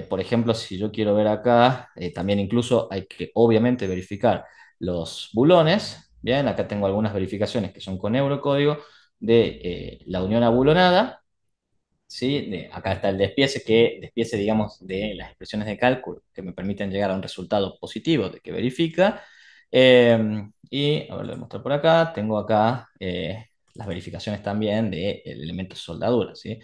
Por ejemplo, si yo quiero ver acá, también incluso hay que obviamente verificar los bulones. Bien, acá tengo algunas verificaciones que son con Eurocódigo de la unión abulonada. ¿Sí? Acá está el despiece, digamos, de las expresiones de cálculo que me permiten llegar a un resultado positivo de que verifica. Y, a ver, lo voy a mostrar por acá. Tengo acá las verificaciones también del elemento de soldadura, ¿sí?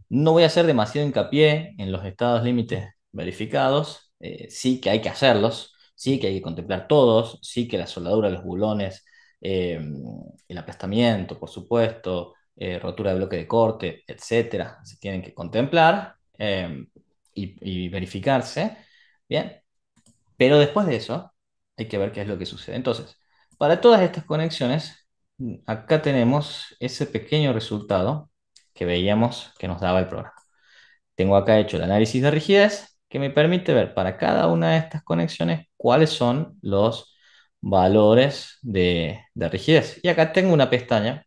No voy a hacer demasiado hincapié en los estados límites verificados, sí que hay que hacerlos, sí que hay que contemplar todos, sí que la soldadura, los bulones, eh, el aplastamiento, por supuesto, rotura de bloque de corte, etcétera, se tienen que contemplar y verificarse. Bien, pero después de eso hay que ver qué es lo que sucede. Entonces, para todas estas conexiones, acá tenemos ese pequeño resultado que veíamos que nos daba el programa. Tengo acá hecho el análisis de rigidez que me permite ver para cada una de estas conexiones cuáles son los valores de rigidez. Y acá tengo una pestaña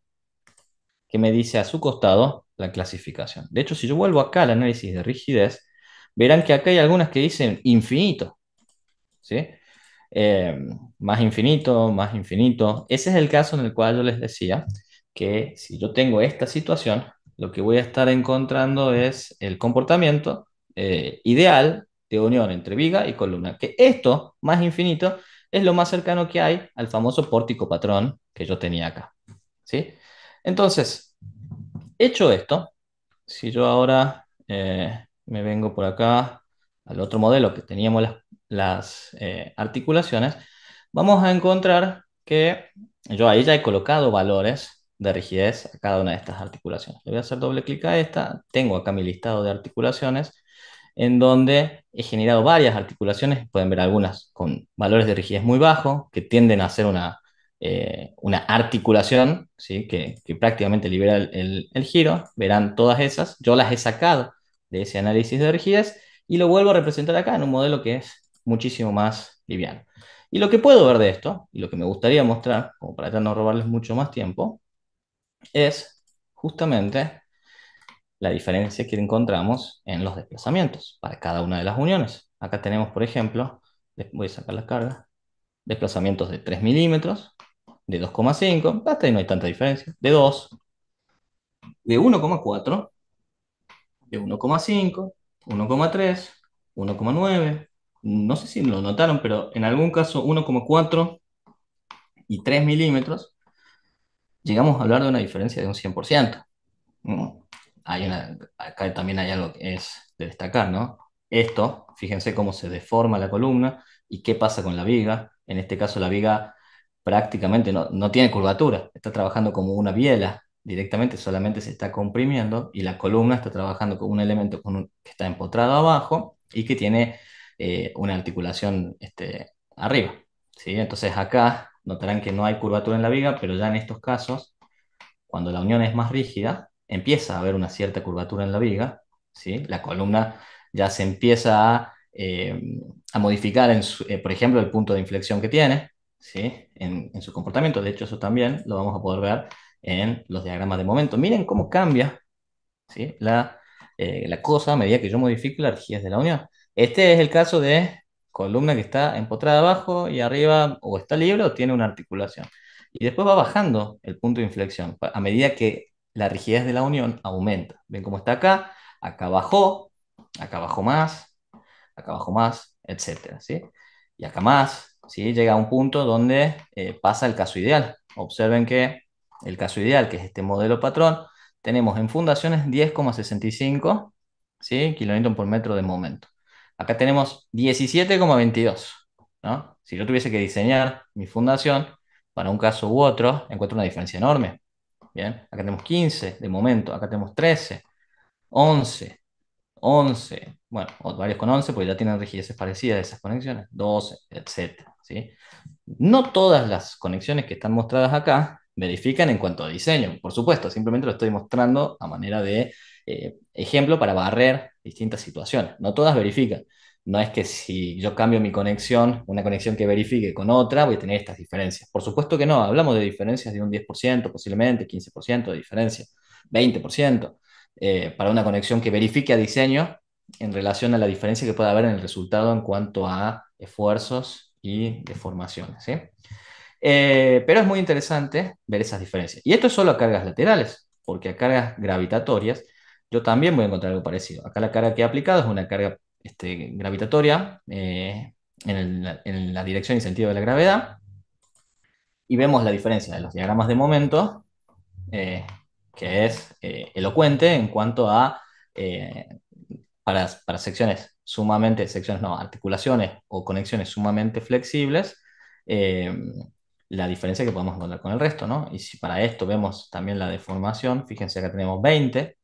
que me dice a su costado la clasificación. De hecho, si yo vuelvo acá al análisis de rigidez, verán que acá hay algunas que dicen infinito, ¿sí? Eh, Más infinito, más infinito. Ese es el caso en el cual yo les decía que si yo tengo esta situación, lo que voy a estar encontrando es el comportamiento ideal de unión entre viga y columna, que esto, más infinito, es lo más cercano que hay al famoso pórtico patrón que yo tenía acá, ¿sí? Entonces, hecho esto, si yo ahora me vengo por acá al otro modelo que teníamos las articulaciones, vamos a encontrar que yo ahí ya he colocado valores de rigidez a cada una de estas articulaciones. Le voy a hacer doble clic a esta. Tengo acá mi listado de articulaciones en donde he generado varias articulaciones. Pueden ver algunas con valores de rigidez muy bajos que tienden a hacer una articulación, ¿sí? Que prácticamente libera el giro. Verán todas esas. Yo las he sacado de ese análisis de rigidez y lo vuelvo a representar acá en un modelo que es muchísimo más liviano. Y lo que puedo ver de esto, y lo que me gustaría mostrar, como para ya no robarles mucho más tiempo, es justamente la diferencia que encontramos en los desplazamientos para cada una de las uniones. Acá tenemos, por ejemplo, voy a sacar la carga, desplazamientos de 3 milímetros, de 2,5, hasta ahí no hay tanta diferencia, de 2, de 1,4, de 1,5, 1,3, 1,9. No sé si lo notaron, pero en algún caso 1,4 y 3 milímetros, llegamos a hablar de una diferencia de un 100%. Mm, acá también hay algo que es de destacar, ¿no? Esto, fíjense cómo se deforma la columna y qué pasa con la viga. En este caso, la viga prácticamente no tiene curvatura, está trabajando como una biela, directamente solamente se está comprimiendo y la columna está trabajando con un elemento que está empotrado abajo y que tiene una articulación arriba, ¿sí? Entonces acá notarán que no hay curvatura en la viga, pero ya en estos casos cuando la unión es más rígida, empieza a haber una cierta curvatura en la viga, ¿sí? La columna ya se empieza a modificar, por ejemplo, el punto de inflexión que tiene, ¿sí? En su comportamiento. De hecho, eso también lo vamos a poder ver en los diagramas de momento. Miren cómo cambia, ¿sí? La cosa a medida que yo modifico la rigidez de la unión. Este es el caso de columna que está empotrada abajo y arriba o está libre o tiene una articulación. Y después va bajando el punto de inflexión a medida que la rigidez de la unión aumenta. ¿Ven cómo está acá? Acá bajó más, etcétera, ¿sí? Y acá más, ¿sí? Llega a un punto donde pasa el caso ideal. Observen que el caso ideal, que es este modelo patrón, tenemos en fundaciones 10,65, ¿sí? Kilonewton por metro de momento. Acá tenemos 17,22, ¿no? Si yo tuviese que diseñar mi fundación para un caso u otro, encuentro una diferencia enorme. Bien, acá tenemos 15 de momento, acá tenemos 13, 11, 11, bueno, o varios con 11, porque ya tienen rigideces parecidas de esas conexiones, 12, etcétera, ¿sí? No todas las conexiones que están mostradas acá verifican en cuanto a diseño, por supuesto, simplemente lo estoy mostrando a manera de ejemplo para barrer distintas situaciones. No todas verifican. No es que si yo cambio mi conexión, una conexión que verifique con otra, voy a tener estas diferencias. Por supuesto que no, hablamos de diferencias de un 10%, posiblemente 15% de diferencia, 20%, para una conexión que verifique a diseño en relación a la diferencia que puede haber en el resultado en cuanto a esfuerzos y deformaciones, ¿sí? Pero es muy interesante ver esas diferencias. Y esto es solo a cargas laterales, porque a cargas gravitatorias yo también voy a encontrar algo parecido. Acá la carga que he aplicado es una carga gravitatoria en la dirección y sentido de la gravedad. Y vemos la diferencia de los diagramas de momento, eh, que es elocuente en cuanto a eh, para secciones no, articulaciones o conexiones sumamente flexibles, eh, la diferencia que podemos encontrar con el resto, ¿no? Y si para esto vemos también la deformación, fíjense acá tenemos 20,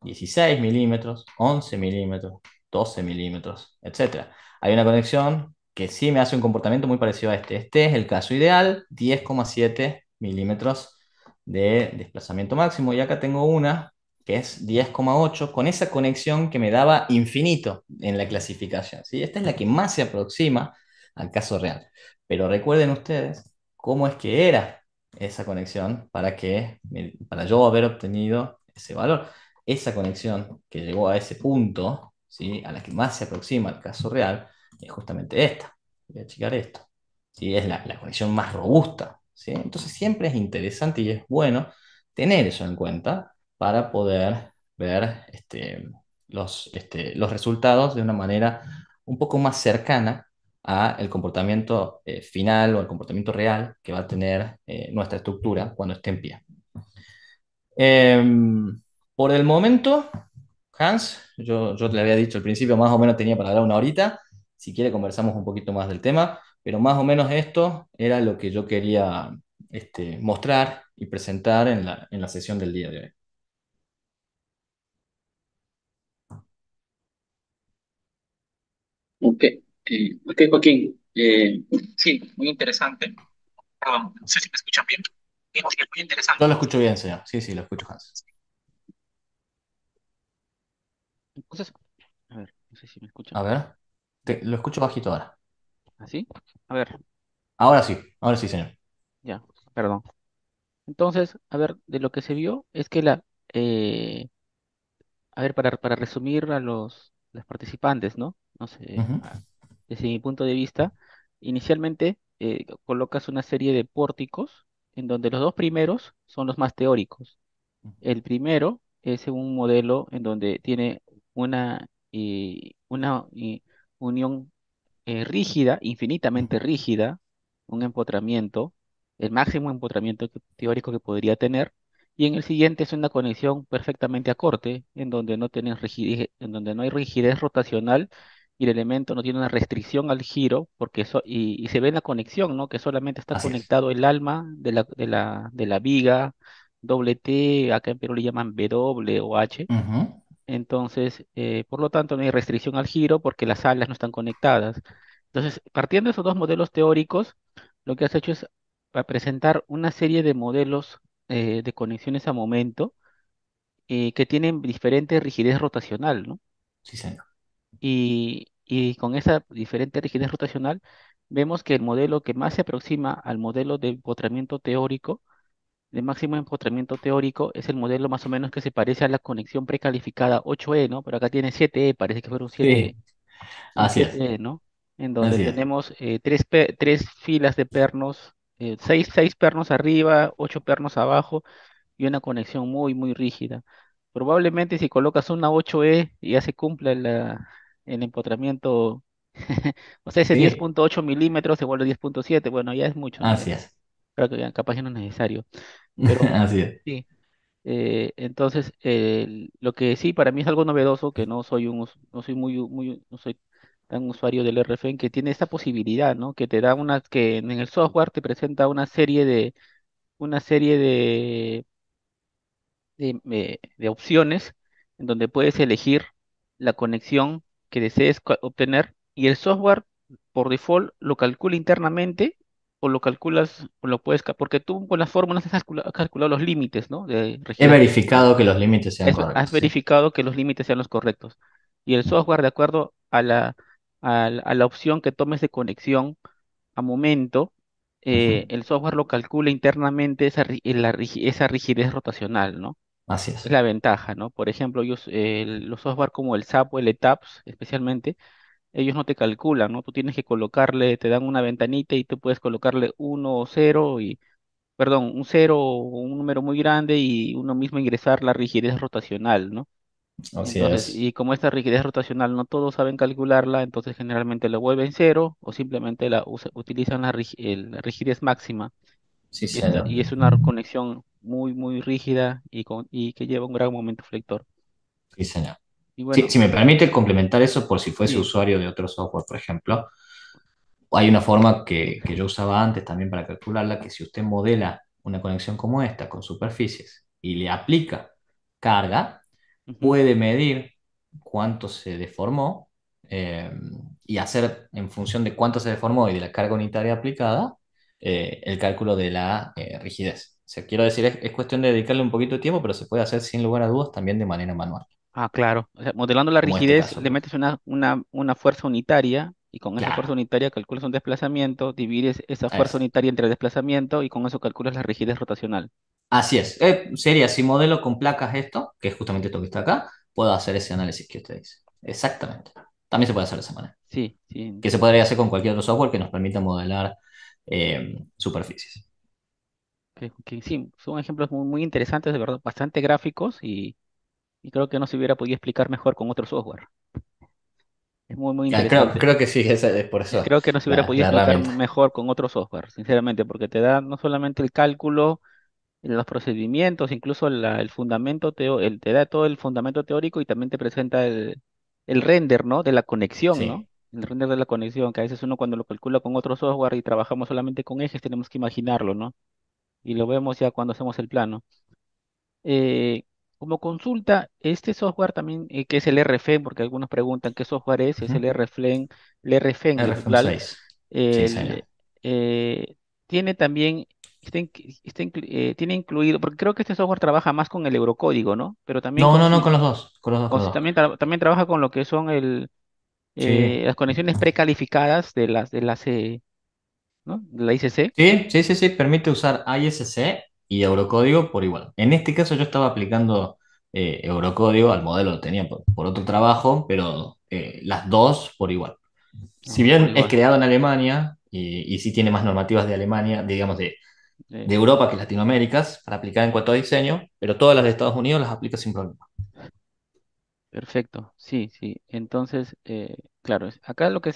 16 milímetros, 11 milímetros, 12 milímetros, etcétera. Hay una conexión que sí me hace un comportamiento muy parecido a este. Este es el caso ideal, 10,7 milímetros de desplazamiento máximo. Y acá tengo una que es 10,8 con esa conexión que me daba infinito en la clasificación, ¿sí? Esta es la que más se aproxima al caso real. Pero recuerden ustedes cómo es que era esa conexión para yo haber obtenido ese valor. Esa conexión que llegó a ese punto, ¿sí? A la que más se aproxima al caso real, es justamente esta. Voy a achicar esto. ¿Sí? Es la conexión más robusta, ¿sí? Entonces siempre es interesante y es bueno tener eso en cuenta para poder ver los resultados de una manera un poco más cercana a el comportamiento final o el comportamiento real que va a tener nuestra estructura cuando esté en pie. Por el momento, Hans, yo le había dicho al principio, más o menos tenía para hablar una horita. Si quiere, conversamos un poquito más del tema, pero más o menos esto era lo que yo quería mostrar y presentar en la sesión del día de hoy. Ok, ok, Joaquín. Sí, muy interesante. Perdón, no sé si me escuchan bien. Digo que es muy Yo interesante. lo escucho bien, señor. Sí, sí, lo escucho, Hans. Entonces, a ver, no sé si me escuchan. A ver, lo escucho bajito ahora. ¿Así? A ver, Ahora sí, señor. ya, perdón. Entonces, a ver, de lo que se vio es que eh, a ver, para resumir a los participantes, ¿no? No sé, Ujú, desde mi punto de vista, inicialmente colocas una serie de pórticos en donde los dos primeros son los más teóricos. El primero es un modelo en donde tiene una unión rígida, infinitamente ujú. rígida, un empotramiento, el máximo empotramiento teórico que podría tener, y en el siguiente es una conexión perfectamente a corte, en donde no tienen rigidez, en donde no hay rigidez rotacional y el elemento no tiene una restricción al giro, y se ve en la conexión, ¿no? Que solamente está Así es. conectado el alma de la viga, doble T, acá en Perú le llaman W o H. Ujú, Entonces, por lo tanto, no hay restricción al giro porque las alas no están conectadas. Entonces, partiendo de esos dos modelos teóricos, lo que has hecho es presentar una serie de modelos de conexiones a momento que tienen diferente rigidez rotacional, ¿no? sí, señor. Y con esa diferente rigidez rotacional, vemos que el modelo que más se aproxima al modelo de empotramiento teórico, de máximo empotramiento teórico, es el modelo más o menos que se parece a la conexión precalificada 8E, ¿no? Pero acá tiene 7E, parece que fueron Sí, un así es. 7E, ¿no? En donde Así es. tenemos tres filas de pernos, seis pernos arriba, 8 pernos abajo y una conexión muy, muy rígida. Probablemente si colocas una 8E y ya se cumple el empotramiento, o sea, ese Sí, 10,8 milímetros se vuelve 10,7, bueno, ya es mucho, ¿no? así es. Creo que ya capaz ya no es necesario. Pero Así es. sí, entonces, lo que sí para mí es algo novedoso, que no soy no soy tan usuario del RFN, que tiene esta posibilidad, ¿no? Que te da que en el software te presenta una serie de opciones en donde puedes elegir la conexión que desees obtener y el software por default lo calcula internamente o lo calculas o lo porque tú con las fórmulas has calculado los límites, ¿no? De He rigidez rotacional. verificado que los límites sean Eso, has correctos, sí. verificado que los límites sean los correctos. Y el software, de acuerdo a la opción que tomes de conexión a momento, Ujú, el software lo calcula internamente esa rigidez rotacional, ¿no? así Es es. la ventaja, ¿no? Por ejemplo, los software como el SAP o el ETAPS, especialmente, ellos no te calculan, ¿no? Tú tienes que colocarle, te dan una ventanita y tú puedes colocarle uno o cero perdón, un cero o un número muy grande y uno mismo ingresar la rigidez rotacional, ¿no? Así Entonces, es. y como esta rigidez rotacional no todos saben calcularla, entonces generalmente la vuelven cero o simplemente utilizan la rigidez máxima Sí, y, esta, señor. y es una conexión muy, muy rígida y que lleva un gran momento flector. Sí, señor. Y Sí, bueno, si me permite complementar eso, por si fuese sí, usuario de otro software, por ejemplo, hay una forma que yo usaba antes también para calcularla, que si usted modela una conexión como esta con superficies y le aplica carga, ujú. puede medir cuánto se deformó eh, y hacer en función de cuánto se deformó y de la carga unitaria aplicada, el cálculo de la rigidez. O sea, quiero decir, es cuestión de dedicarle un poquito de tiempo, pero se puede hacer sin lugar a dudas también de manera manual, Ah, claro. O sea, modelando la como este rigidez, caso, le por metes ejemplo. una fuerza unitaria y con esa fuerza Claro, unitaria calculas un desplazamiento, divides esa fuerza es. unitaria entre desplazamiento y con eso calculas la rigidez rotacional. Así es. Sería si modelo con placas esto, que es justamente esto que está acá, puedo hacer ese análisis que usted dice. Exactamente. También se puede hacer de esa manera. Sí, sí. Que se podría hacer con cualquier otro software que nos permita modelar superficies. Que sí, son ejemplos muy, muy interesantes, de verdad, bastante gráficos y creo que no se hubiera podido explicar mejor con otro software. Es muy, muy interesante. Creo que sí, es por eso Creo que no se hubiera podido la explicar herramienta. mejor con otro software, sinceramente, porque te da no solamente el cálculo, los procedimientos, incluso el fundamento, te da todo el fundamento teórico y también te presenta el render, ¿no? De la conexión, ¿no? Sí, El render de la conexión, que a veces uno cuando lo calcula con otro software y trabajamos solamente con ejes, tenemos que imaginarlo, ¿no? y lo vemos ya cuando hacemos el plano. Eh, Como consulta, este software también, que es el RFEM, porque algunos preguntan qué software es Ujú. el RFEM, el RFEM RFM virtual. 6. Sí, señor. El, tiene también, tiene incluido, porque creo que este software trabaja más con el eurocódigo, ¿no? Pero también No, no, no, con los dos, con los dos, o con los si dos. también, también trabaja con lo que son Sí. las conexiones precalificadas ¿no? De la ICC. Sí, sí, sí, sí, permite usar ISC y Eurocódigo por igual. En este caso yo estaba aplicando Eurocódigo al modelo, lo tenía por otro trabajo, pero las dos por igual. Si No, por bien es igual. creado en Alemania y sí tiene más normativas de Alemania, digamos Eh, de Europa que Latinoamérica, para aplicar en cuanto a diseño, pero todas las de Estados Unidos las aplica sin problema. Perfecto, sí, sí. Entonces, claro, acá lo que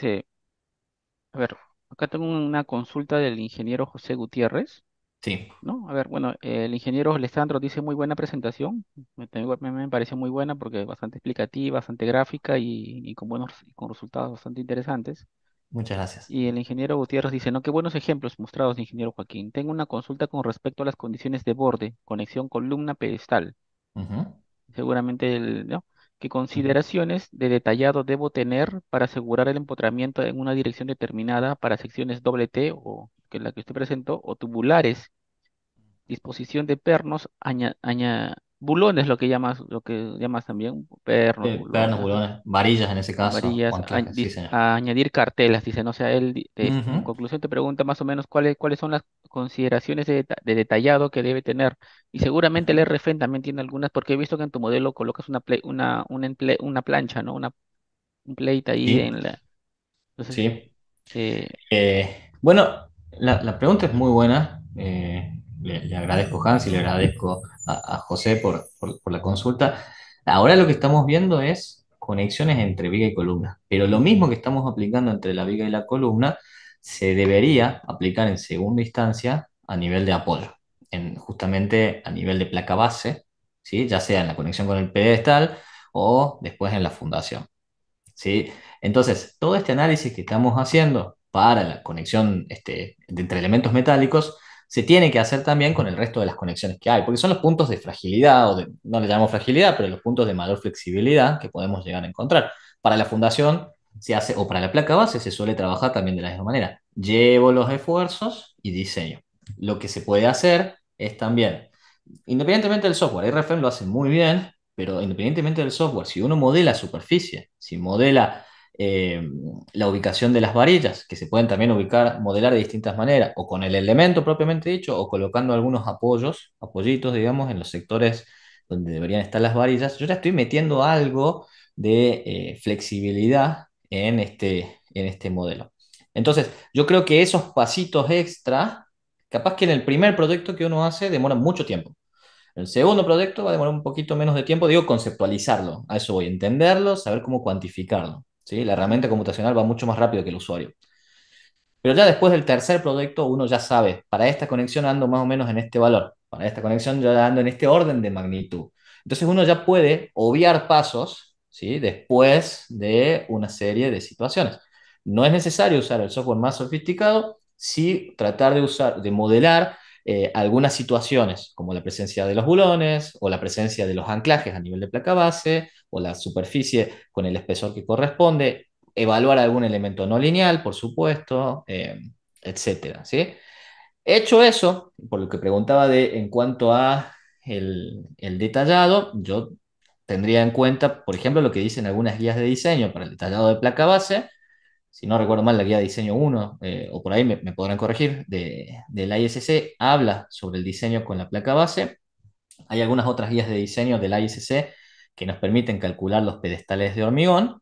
a ver, acá tengo una consulta del ingeniero José Gutiérrez, Sí, ¿no? A ver, bueno, el ingeniero Alessandro dice muy buena presentación, me pareció muy buena porque bastante explicativa, bastante gráfica y con con resultados bastante interesantes. muchas gracias. Y el ingeniero Gutiérrez dice, no, qué buenos ejemplos mostrados, ingeniero Joaquín. Tengo una consulta con respecto a las condiciones de borde, conexión columna pedestal. Ujú, Seguramente, ¿no? ¿Qué ujú. consideraciones de detallado debo tener para asegurar el empotramiento en una dirección determinada para secciones doble T o que la que usted presentó o tubulares? Disposición de pernos, bulones, lo que llamas también, pernos, Pernos, bulones, bulones, varillas en ese caso, o varillas, anclajes, sí, señor. a añadir cartelas, dice, no sé, como Ujú, conclusión te pregunta más o menos cuáles son las consideraciones de detallado que debe tener. Y seguramente el ujú. RFEN también tiene algunas, porque he visto que en tu modelo colocas una plancha, ¿no? Un plate ahí Sí, en la... Entonces, sí. eh, Bueno, la pregunta es muy buena. Le agradezco a Hans y le agradezco a José por la consulta. Ahora lo que estamos viendo es conexiones entre viga y columna, pero lo mismo que estamos aplicando entre la viga y la columna se debería aplicar en segunda instancia a nivel de apoyo, justamente a nivel de placa base, ¿sí? Ya sea en la conexión con el pedestal o después en la fundación. ¿Sí? Entonces, todo este análisis que estamos haciendo para la conexión entre elementos metálicos se tiene que hacer también con el resto de las conexiones que hay, porque son los puntos de fragilidad, no le llamamos fragilidad, pero los puntos de mayor flexibilidad que podemos llegar a encontrar. Para la fundación se hace, o para la placa base se suele trabajar también de la misma manera. Llevo los esfuerzos y diseño. Lo que se puede hacer es también, independientemente del software, RFM lo hace muy bien, pero independientemente del software, si uno modela superficie, si modela eh, la ubicación de las varillas, que se pueden también modelar de distintas maneras, o con el elemento propiamente dicho, o colocando algunos apoyitos, digamos, en los sectores donde deberían estar las varillas, yo ya estoy metiendo algo de flexibilidad en este modelo. Entonces, yo creo que esos pasitos extra, capaz que en el primer proyecto que uno hace demora mucho tiempo. El segundo proyecto va a demorar un poquito menos de tiempo, digo conceptualizarlo, a eso voy, entenderlo, saber cómo cuantificarlo, ¿sí? La herramienta computacional va mucho más rápido que el usuario. Pero ya después del tercer proyecto uno ya sabe, para esta conexión ando más o menos en este valor, para esta conexión ya ando en este orden de magnitud. Entonces uno ya puede obviar pasos, ¿sí? Después de una serie de situaciones. No es necesario usar el software más sofisticado, sí tratar de usar, de modelar algunas situaciones, como la presencia de los bulones o la presencia de los anclajes a nivel de placa base o la superficie con el espesor que corresponde, evaluar algún elemento no lineal, por supuesto, etcétera, ¿sí? Hecho eso, por lo que preguntaba en cuanto a el detallado, yo tendría en cuenta, por ejemplo, lo que dicen algunas guías de diseño para el detallado de placa base. Si no recuerdo mal, la guía de diseño 1, o por ahí me podrán corregir, de la ISC, habla sobre el diseño con la placa base. Hay algunas otras guías de diseño de la ISC que nos permiten calcular los pedestales de hormigón,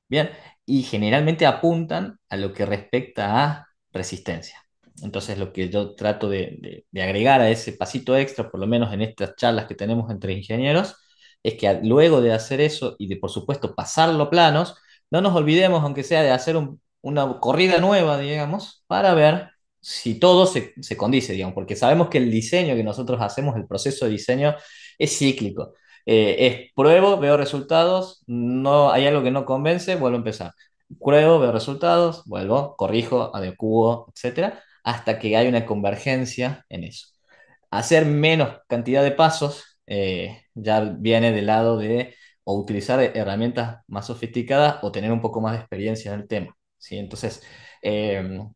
bien, y generalmente apuntan a lo que respecta a resistencia. Entonces, lo que yo trato de agregar a ese pasito extra, por lo menos en estas charlas que tenemos entre ingenieros, es que luego de hacer eso y de, por supuesto, pasarlo a planos, no nos olvidemos, aunque sea de hacer una corrida nueva, digamos, para ver si todo se condice, digamos, porque sabemos que el diseño que nosotros hacemos, el proceso de diseño, es cíclico. Es pruebo, veo resultados, no hay algo que no convence, vuelvo a empezar. Pruebo, veo resultados, vuelvo, corrijo, adecuo, etcétera, hasta que hay una convergencia en eso. hacer menos cantidad de pasos ya viene del lado de o utilizar herramientas más sofisticadas o tener un poco más de experiencia en el tema, ¿sí? Entonces,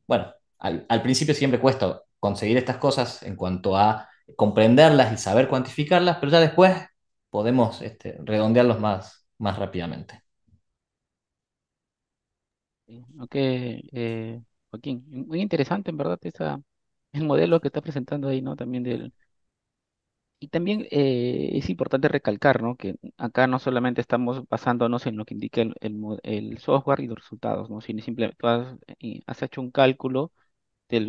bueno, al principio siempre cuesta conseguir estas cosas en cuanto a comprenderlas y saber cuantificarlas, pero ya después podemos redondearlos más rápidamente. Sí, ok, Joaquín, muy interesante en verdad el modelo que está presentando ahí, ¿no? Y también es importante recalcar, ¿no? Que acá no solamente estamos basándonos en lo que indica el software y los resultados, ¿no? Sino simplemente has hecho un cálculo de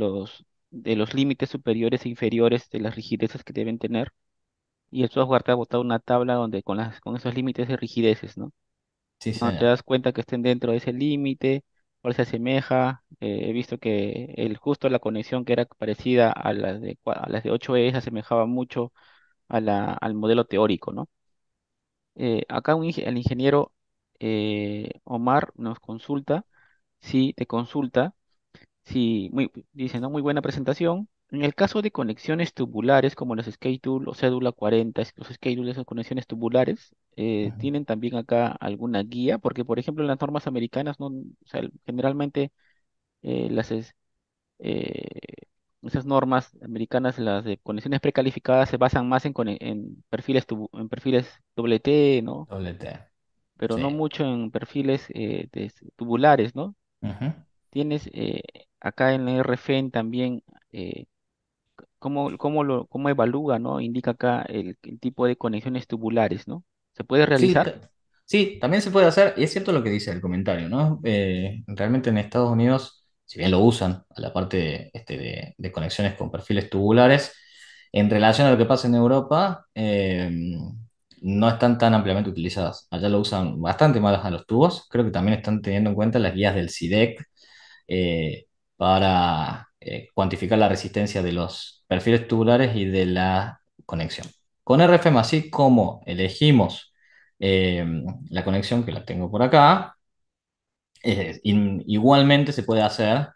los límites superiores e inferiores de las rigidezes que deben tener, y el software te ha botado una tabla donde con esos límites de rigideces, ¿no? Sí, Cuando te señor. das cuenta que estén dentro de ese límite, cuál se asemeja. He visto que justo la conexión que era parecida a las de 8E se asemejaba mucho al modelo teórico, ¿no? Acá el ingeniero Omar nos consulta, sí, te consulta, sí, dice, ¿no? Muy buena presentación. En el caso de conexiones tubulares como los Schedule o Cédula 40, los Schedule, esas conexiones tubulares, Ujú. ¿tienen también acá alguna guía? Porque, por ejemplo, en las normas americanas, no, o sea, generalmente eh, las, es- eh, esas normas americanas, las de conexiones precalificadas, se basan más en en perfiles doble T, ¿no? Doble T. Pero Sí. no mucho en perfiles tubulares, ¿no? Ujú. Tienes acá en la RFEN también, eh, cómo evalúa, ¿no? Indica acá el tipo de conexiones tubulares, ¿no? ¿Se puede Sí, realizar? sí, también se puede hacer, y es cierto lo que dice el comentario, ¿no? Realmente en Estados Unidos, si bien lo usan a la parte de conexiones con perfiles tubulares, en relación a lo que pasa en Europa, no están tan ampliamente utilizadas. Allá lo usan bastante más a los tubos. Creo que también están teniendo en cuenta las guías del SIDEC para cuantificar la resistencia de los perfiles tubulares y de la conexión. Con RFM, así como elegimos eh, la conexión que la tengo por acá, igualmente se puede hacer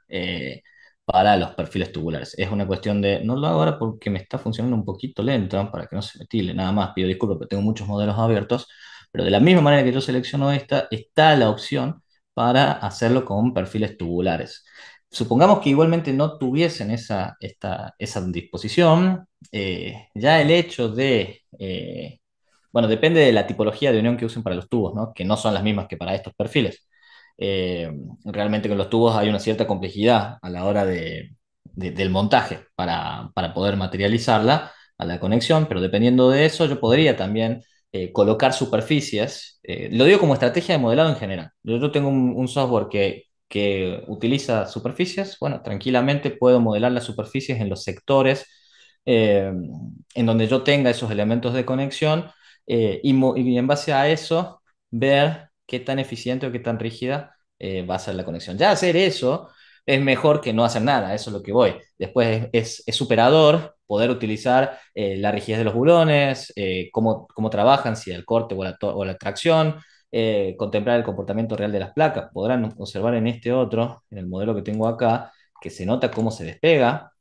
para los perfiles tubulares. Es una cuestión de, no lo hago ahora porque me está funcionando un poquito lento, para que no se me tile, nada más, pido disculpas, pero tengo muchos modelos abiertos, pero de la misma manera que yo selecciono esta, está la opción para hacerlo con perfiles tubulares. Supongamos que igualmente no tuviesen esa disposición, ya el hecho de, bueno, depende de la tipología de unión que usen para los tubos, ¿no? Que no son las mismas que para estos perfiles. Eh, Realmente con los tubos hay una cierta complejidad a la hora del montaje para poder materializarla a la conexión, pero dependiendo de eso yo podría también colocar superficies. Lo digo como estrategia de modelado en general. Yo tengo un software que utiliza superficies, bueno, tranquilamente puedo modelar las superficies en los sectores eh, en donde yo tenga esos elementos de conexión y en base a eso ver qué tan eficiente o qué tan rígida va a ser la conexión. Ya hacer eso es mejor que no hacer nada, eso es lo que voy. Después es superador poder utilizar la rigidez de los bulones, cómo trabajan, si el corte o la tracción, contemplar el comportamiento real de las placas. Podrán observar en este otro, en el modelo que tengo acá, que se nota cómo se despega,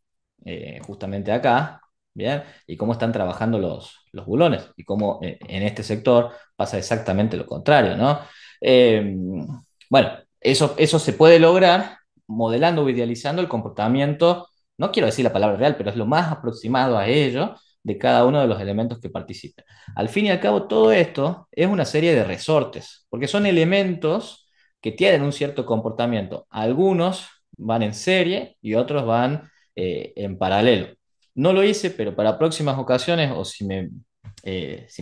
justamente acá, ¿bien? Y cómo están trabajando los bulones y cómo en este sector pasa exactamente lo contrario, ¿no? Eh, bueno, eso se puede lograr modelando o idealizando el comportamiento, no quiero decir la palabra real, pero es lo más aproximado a ello de cada uno de los elementos que participen. Al fin y al cabo, todo esto es una serie de resortes, porque son elementos que tienen un cierto comportamiento. Algunos van en serie y otros van en paralelo. No lo hice, pero para próximas ocasiones, o si me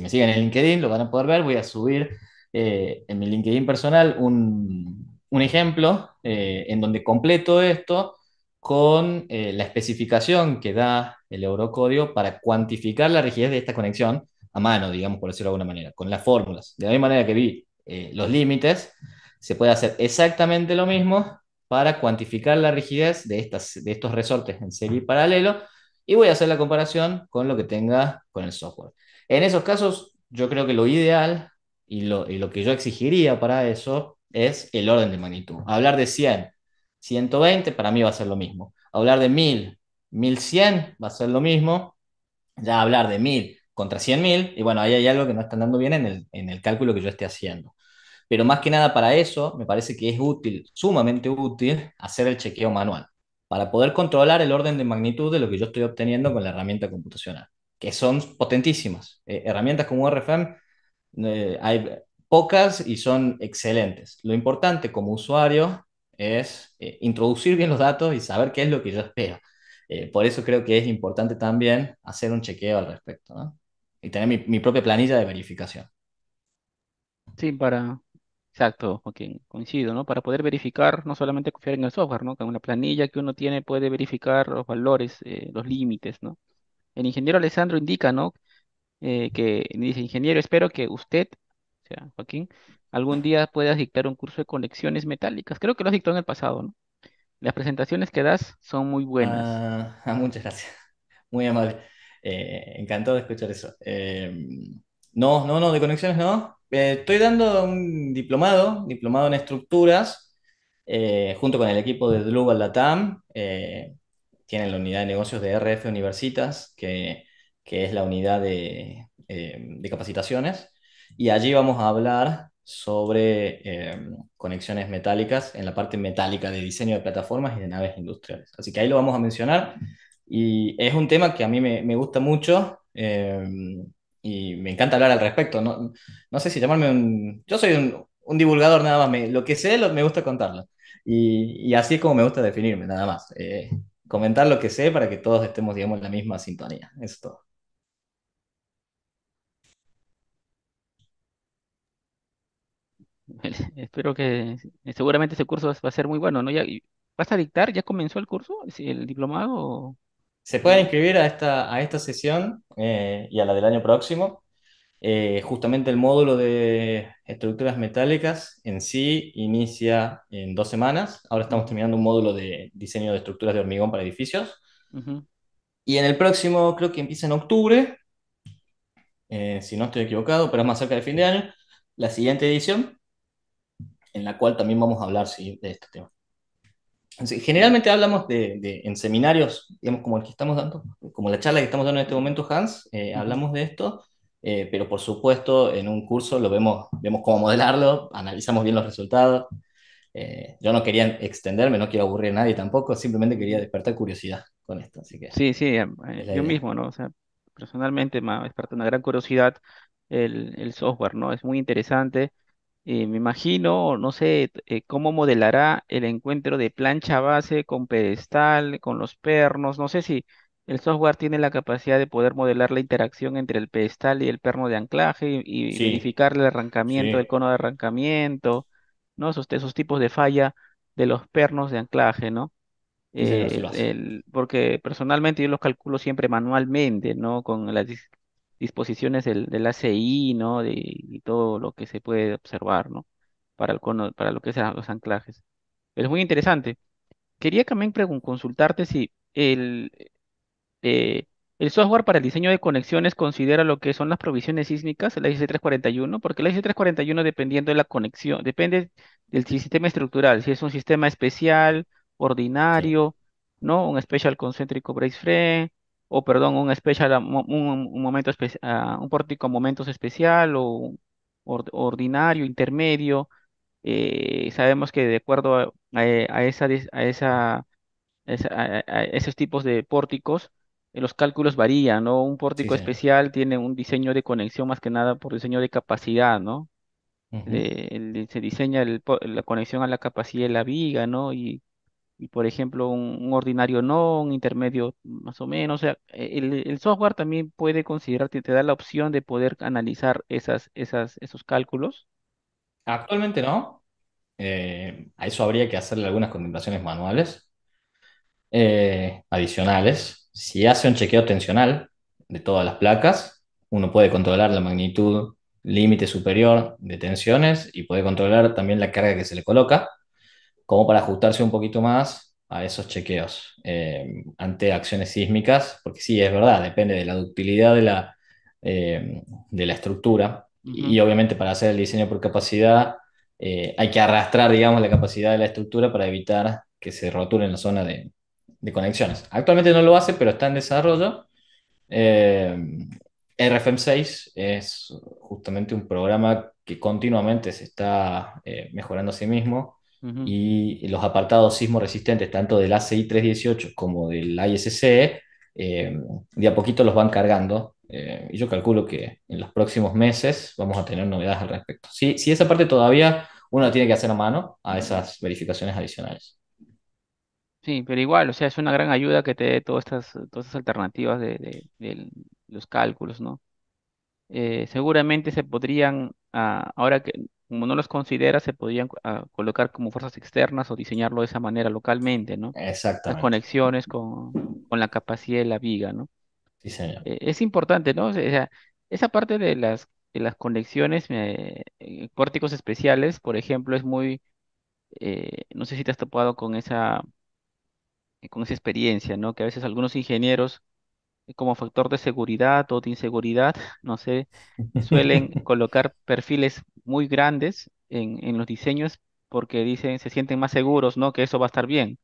siguen en LinkedIn, lo van a poder ver. Voy a subir en mi LinkedIn personal un ejemplo en donde completo esto con la especificación que da el eurocódigo para cuantificar la rigidez de esta conexión a mano, digamos, por decirlo de alguna manera, con las fórmulas. De la misma manera que vi los límites, se puede hacer exactamente lo mismo para cuantificar la rigidez de estos resortes en serie y paralelo y voy a hacer la comparación con lo que tenga con el software. En esos casos, yo creo que lo ideal y lo que yo exigiría para eso es el orden de magnitud. Hablar de 100, 120 para mí va a ser lo mismo. Hablar de 1000, 1100 va a ser lo mismo. Ya hablar de 1000 contra 100.000, y bueno, ahí hay algo que no está andando bien en el cálculo que yo esté haciendo. Pero más que nada para eso, me parece que es útil, sumamente útil, hacer el chequeo manual, para poder controlar el orden de magnitud de lo que yo estoy obteniendo con la herramienta computacional, que son potentísimas. Herramientas como RFM, hay pocas y son excelentes. Lo importante como usuario es introducir bien los datos y saber qué es lo que yo espero. Por eso creo que es importante también hacer un chequeo al respecto, ¿no? Y tener mi propia planilla de verificación. Sí, exacto, Joaquín, coincido, ¿no? Para poder verificar, no solamente confiar en el software, ¿no? Con una planilla que uno tiene puede verificar los valores, los límites, ¿no? El ingeniero Alessandro indica, ¿no? Que dice, ingeniero, espero que usted, o sea, Joaquín, algún día pueda dictar un curso de conexiones metálicas. Creo que lo has dictado en el pasado, ¿no? Las presentaciones que das son muy buenas. Muchas gracias. Muy amable. Encantado de escuchar eso. No, no, no, de conexiones no. Estoy dando un diplomado en estructuras, junto con el equipo de Global Latam. Tienen la unidad de negocios de RF Universitas, que es la unidad de capacitaciones. Y allí vamos a hablar sobre conexiones metálicas en la parte metálica de diseño de plataformas y de naves industriales. Así que ahí lo vamos a mencionar. Y es un tema que a mí me gusta mucho, y me encanta hablar al respecto. No, no sé si llamarme un... Yo soy un divulgador nada más. Lo que sé me gusta contarlo. Y así es como me gusta definirme, nada más. Comentar lo que sé para que todos estemos, digamos, en la misma sintonía. Eso es todo. Espero que seguramente ese curso va a ser muy bueno, ¿no? ¿Vas a dictar? ¿Ya comenzó el curso? ¿Sí, el diplomado? Se pueden No. inscribir a esta sesión, y a la del año próximo. Justamente el módulo de estructuras metálicas en sí inicia en 2 semanas. Ahora estamos Ujú, terminando un módulo de diseño de estructuras de hormigón para edificios. ujú. Y en el próximo creo que empieza en octubre, si no estoy equivocado, pero es más cerca de fin de año, la siguiente edición, en la cual también vamos a hablar, sí, de este tema. Sí, Sí, generalmente hablamos en seminarios, digamos, como el que estamos dando, como la charla que estamos dando en este momento, Hans, ujú. hablamos de esto, pero por supuesto en un curso vemos cómo modelarlo, analizamos bien los resultados. Yo no quería extenderme, no quiero aburrir a nadie tampoco, simplemente quería Ujú. despertar curiosidad con esto, así que Sí, sí, es la yo idea. mismo, ¿no? O sea, personalmente me ha despertado una gran curiosidad el software, ¿no? Es muy interesante. Me imagino, no sé, cómo modelará el encuentro de plancha base con pedestal, con los pernos. No sé si el software tiene la capacidad de poder modelar la interacción entre el pedestal y el perno de anclaje y Sí, verificar el arrancamiento del sí, cono de arrancamiento, ¿no? Esos tipos de falla de los pernos de anclaje, ¿no? sí señor, sí lo hace. Porque personalmente yo los calculo siempre manualmente, ¿no? Con las disposiciones del ACI, ¿no? Y todo lo que se puede observar, ¿no? Para para lo que sean los anclajes. Pero es muy interesante. Quería también consultarte si eh, el software para el diseño de conexiones considera lo que son las provisiones sísmicas, el IC341, porque el IC341 dependiendo de la conexión, depende del sistema estructural, si es un sistema especial, Sí, ordinario, ¿no? Un special concéntrico brace frame, o perdón, un special, un momento un pórtico a momentos especial, o un ordinario, intermedio. Sabemos que de acuerdo a esos tipos de pórticos, los cálculos varían, ¿no? Un sí pórtico señor. especial tiene un diseño de conexión más que nada por diseño de capacidad, ¿no? Ujú. Se diseña la conexión a la capacidad de la viga, ¿no? Y por ejemplo, un ordinario no, un intermedio más o menos. O sea, el software también puede considerarte, te da la opción de poder analizar esos cálculos. Actualmente no. A eso habría que hacerle algunas contemplaciones manuales, adicionales. Si hace un chequeo tensional de todas las placas, uno puede controlar la magnitud límite superior de tensiones y puede controlar también la carga que se le coloca, como para ajustarse un poquito más a esos chequeos ante acciones sísmicas, porque sí, es verdad, depende de la ductilidad de la estructura, Ujú. y obviamente para hacer el diseño por capacidad hay que arrastrar, digamos, la capacidad de la estructura para evitar que se roture en la zona de conexiones. Actualmente no lo hace, pero está en desarrollo, Eh, RFM6 es justamente un programa que continuamente se está mejorando a sí mismo Ujú. y los apartados sismo resistentes, tanto del ACI 318 como del ISC, de a poquito los van cargando. Y yo calculo que en los próximos meses vamos a tener novedades al respecto. Sí, sí, esa parte todavía uno la tiene que hacer a mano a esas verificaciones adicionales. Sí, pero igual, o sea, es una gran ayuda que te dé todas estas alternativas de los cálculos, ¿no? Seguramente se podrían, ahora que como no los consideras, se podrían colocar como fuerzas externas o diseñarlo de esa manera localmente, ¿no? Las Exactamente. conexiones con la capacidad de la viga, ¿no? Sí, señor. Es importante, ¿no? O sea, esa parte de las conexiones pórticos especiales, por ejemplo, es muy, no sé si te has topado con esa experiencia, ¿no? Que a veces algunos ingenieros, como factor de seguridad o de inseguridad, no sé, suelen colocar perfiles muy grandes en los diseños porque dicen, se sienten más seguros, ¿no? Que eso va a estar bien.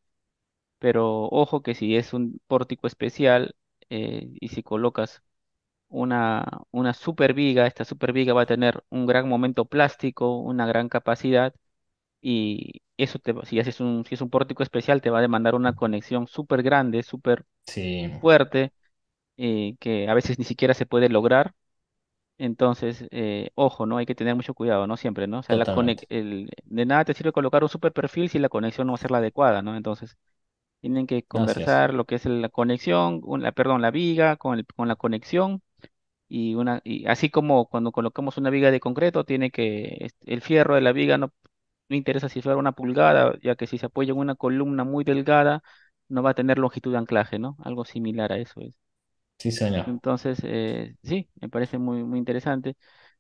Pero ojo que si es un pórtico especial y si colocas una super viga, esta super viga va a tener un gran momento plástico, una gran capacidad y eso si es un pórtico especial te va a demandar una conexión súper grande, súper Sí, fuerte, que a veces ni siquiera se puede lograr. Entonces, ojo, ¿no? Hay que tener mucho cuidado, ¿no? Siempre, ¿no? O sea, totalmente. de nada te sirve colocar un super perfil si la conexión no va a ser la adecuada, ¿no? Entonces, tienen que Así es. conversar lo que es la conexión, perdón, la viga con la conexión y así como cuando colocamos una viga de concreto, tiene que, el fierro de la viga no interesa si fuera una pulgada, ya que si se apoya en una columna muy delgada, no va a tener longitud de anclaje, ¿no? Algo similar a eso es. Sí, señor. Entonces, sí, me parece muy, muy interesante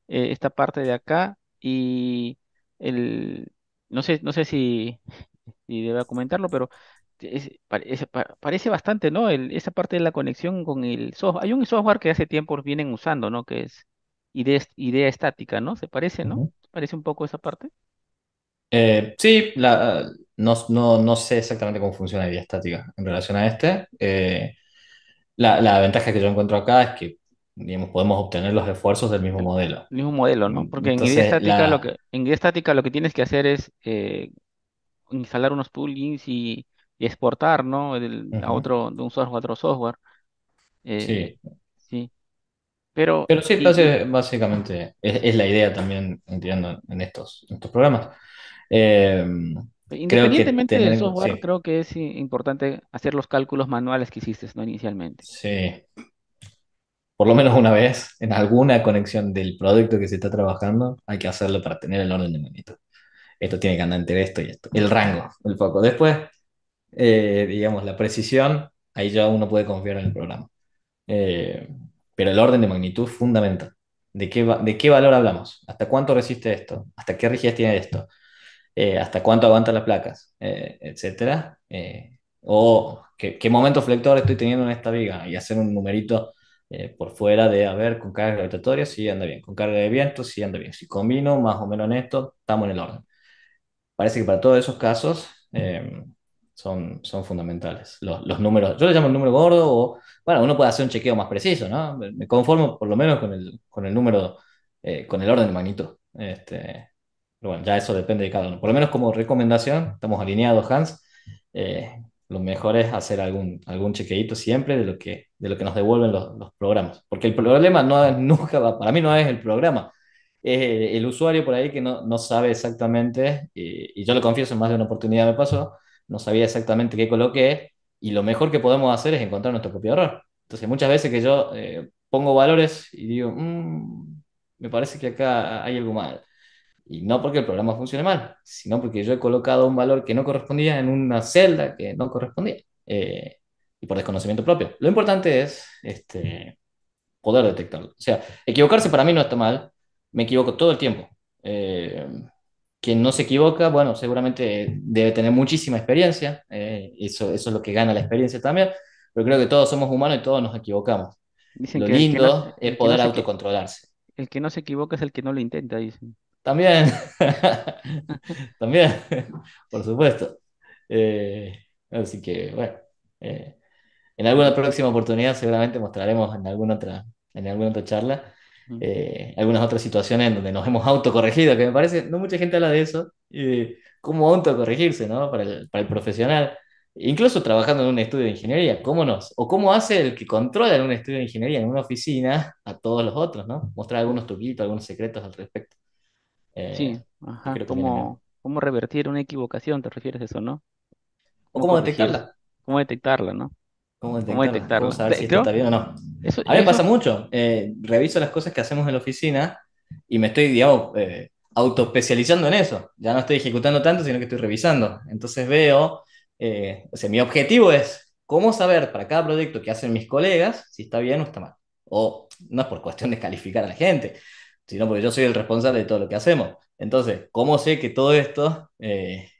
esta parte de acá y el, no sé si deba comentarlo, pero parece bastante, ¿no? Esa parte de la conexión con el software. Hay un software que hace tiempo vienen usando, ¿no? Que es idea estática, ¿no? ¿Se parece, no? Ujú. ¿Se parece un poco esa parte? Sí, no sé exactamente cómo funciona la idea estática en relación a este. La ventaja que yo encuentro acá es que, digamos, podemos obtener los esfuerzos del mismo modelo. El mismo modelo, ¿no? Porque Entonces, en idea estática lo que tienes que hacer es instalar unos plugins y exportar, ¿no? A ujú, otro, de un software a otro software. eh, sí. sí, pero Pero sí, básicamente es la idea también, entiendo, en estos programas. Eh, Creo que independientemente tener del en software, sí, creo que es importante hacer los cálculos manuales que hiciste, ¿no? Inicialmente. sí. Por lo menos una vez, en alguna conexión del producto que se está trabajando, hay que hacerlo para tener el orden de magnitud. Esto tiene que andar entre esto y esto. El rango, el foco. Después, digamos, la precisión, ahí ya uno puede confiar en el programa. Eh, pero el orden de magnitud es fundamental. De qué valor hablamos? ¿Hasta cuánto resiste esto? ¿Hasta qué rigidez tiene esto? ¿Hasta cuánto aguantan las placas? Etcétera. O qué momento flector estoy teniendo en esta viga y hacer un numerito por fuera de, a ver, con carga gravitatoria, sí anda bien. Con carga de viento, sí anda bien. Si combino más o menos en esto, estamos en el orden. Parece que para todos esos casos son fundamentales. Los números, yo le llamo el número gordo o, bueno, uno puede hacer un chequeo más preciso, ¿no? Me conformo por lo menos con el número, con el orden de magnitud. Pero bueno, ya eso depende de cada uno. Por lo menos como recomendación, estamos alineados, Hans. Lo mejor es hacer algún chequeito siempre de lo que nos devuelven los programas. Porque el problema no es, nunca para mí no es el programa, el usuario por ahí que no sabe exactamente, y yo lo confieso, en más de una oportunidad me pasó, no sabía exactamente qué coloqué, y lo mejor que podemos hacer es encontrar nuestro propio error. Entonces, muchas veces que yo pongo valores y digo, me parece que acá hay algo mal. Y no porque el programa funcione mal, sino porque yo he colocado un valor que no correspondía en una celda que no correspondía, y por desconocimiento propio. Lo importante es poder detectarlo. O sea, equivocarse para mí no está mal, me equivoco todo el tiempo. Eh, Quien no se equivoca, bueno, seguramente debe tener muchísima experiencia, eso es lo que gana la experiencia también, pero creo que todos somos humanos y todos nos equivocamos. Dicen Lo que lindo es poder autocontrolarse. el que no se equivoca es el que no lo intenta, dicen. También, también, por supuesto. Así que, bueno. eh, En alguna próxima oportunidad seguramente mostraremos en alguna otra charla Ujú. algunas otras situaciones en donde nos hemos autocorregido, que me parece, no mucha gente habla de eso, cómo autocorregirse, ¿no? Para el profesional. Incluso trabajando en un estudio de ingeniería, o cómo hace el que controla en un estudio de ingeniería, en una oficina, a todos los otros, ¿no? Mostrar algunos truquitos, algunos secretos al respecto. Sí, Yo ajá, creo que viene bien. cómo revertir una equivocación, te refieres a eso, ¿no? O Cómo cómo corregirse, detectarla. cómo detectarla, ¿no? ¿Cómo Cómo detectarla? ¿Cómo detectarla. saber si esto Creo, está bien o no? eso, A mí me pasa eso, mucho. Reviso las cosas que hacemos en la oficina y me estoy, digamos, autoespecializando en eso. Ya no estoy ejecutando tanto, sino que estoy revisando. Entonces veo, o sea, mi objetivo es cómo saber para cada proyecto que hacen mis colegas si está bien o está mal. O no es por cuestión de calificar a la gente, sino porque yo soy el responsable de todo lo que hacemos. Entonces, ¿cómo sé que todo esto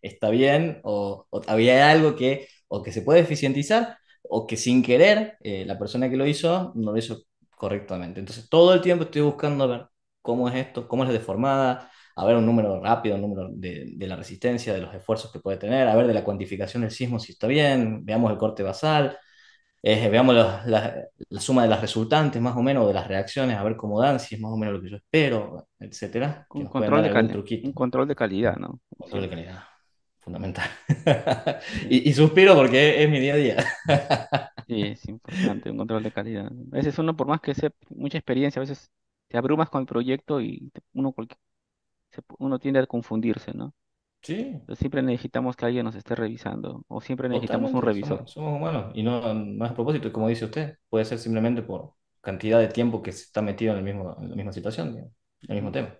está bien o había algo que, o que se puede eficientizar? O que sin querer la persona que lo hizo no lo hizo correctamente. Entonces todo el tiempo estoy buscando ver cómo es esto, cómo es deformada, a ver un número rápido, un número de la resistencia, de los esfuerzos que puede tener, a ver de la cuantificación del sismo si está bien, veamos el corte basal, veamos la suma de las resultantes más o menos, o de las reacciones, a ver cómo dan, si es más o menos lo que yo espero, etcétera, que un nos pueden control dar algún truquito. un control de calidad, ¿no? Como Control de siempre. calidad, fundamental. Sí, Y suspiro porque es mi día a día. sí, es importante, un control de calidad. A veces uno, por más que sepa mucha experiencia, a veces te abrumas con el proyecto y uno tiende a confundirse, ¿no? Sí, Entonces siempre necesitamos que alguien nos esté revisando, o siempre necesitamos un totalmente, revisor. somos humanos y no es a propósito, como dice usted, puede ser simplemente por cantidad de tiempo que se está metido en la misma situación, digamos, en el mismo Ujú. tema.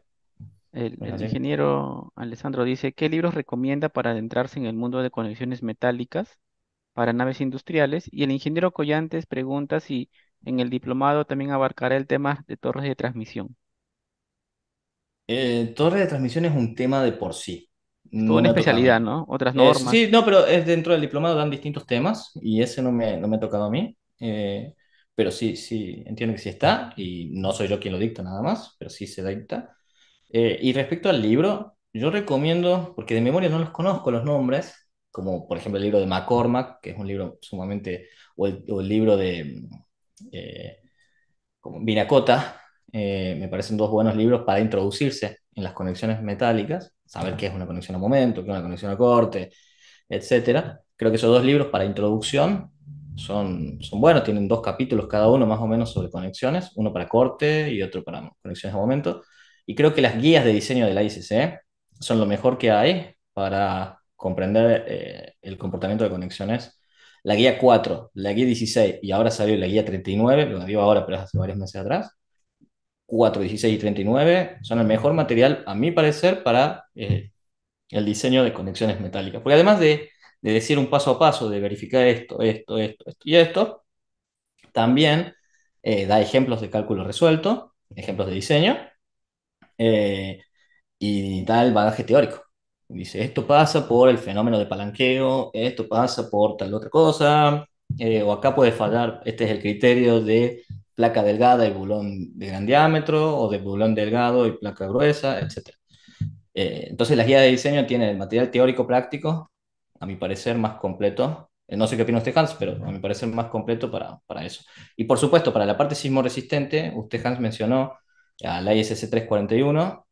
¿No es El así? ingeniero Alessandro dice, ¿qué libros recomienda para adentrarse en el mundo de conexiones metálicas para naves industriales? Y el ingeniero Collantes pregunta si en el diplomado también abarcará el tema de torres de transmisión. Torre de transmisión es un tema de por sí, Es toda no una me ha tocado a especialidad, mí. ¿no? Otras normas. Sí, no, pero es dentro del diplomado dan distintos temas y ese no me ha tocado a mí, pero sí, sí, entiendo que sí está y no soy yo quien lo dicta nada más, pero sí se dicta. Y respecto al libro, yo recomiendo, porque de memoria no los conozco los nombres, como por ejemplo el libro de McCormack, que es un libro sumamente, o el libro de eh, como Vinacota, me parecen dos buenos libros para introducirse en las conexiones metálicas, saber qué es una conexión a momento, qué es una conexión a corte, etcétera. Creo que esos dos libros para introducción son buenos, tienen dos capítulos cada uno más o menos sobre conexiones, uno para corte y otro para conexiones a momento. Y creo que las guías de diseño de la ICC son lo mejor que hay para comprender el comportamiento de conexiones. La guía 4, la guía 16 y ahora salió la guía 39, lo digo ahora, pero es hace varios meses atrás. 4, 16 y 39 son el mejor material, a mi parecer, para el diseño de conexiones metálicas. Porque además de decir un paso a paso, de verificar esto y esto, también da ejemplos de cálculo resuelto, ejemplos de diseño, eh, y da el bagaje teórico. Dice, esto pasa por el fenómeno de palanqueo, esto pasa por tal otra cosa, o acá puede fallar, este es el criterio de placa delgada y bulón de gran diámetro, o de bulón delgado y placa gruesa, etc. Entonces, las guías de diseño tienen el material teórico práctico, a mi parecer, más completo. No sé qué opina usted, Hans, pero a mi parecer más completo para eso. Y por supuesto, para la parte sismo resistente, usted, Hans, mencionó a la ISC 341,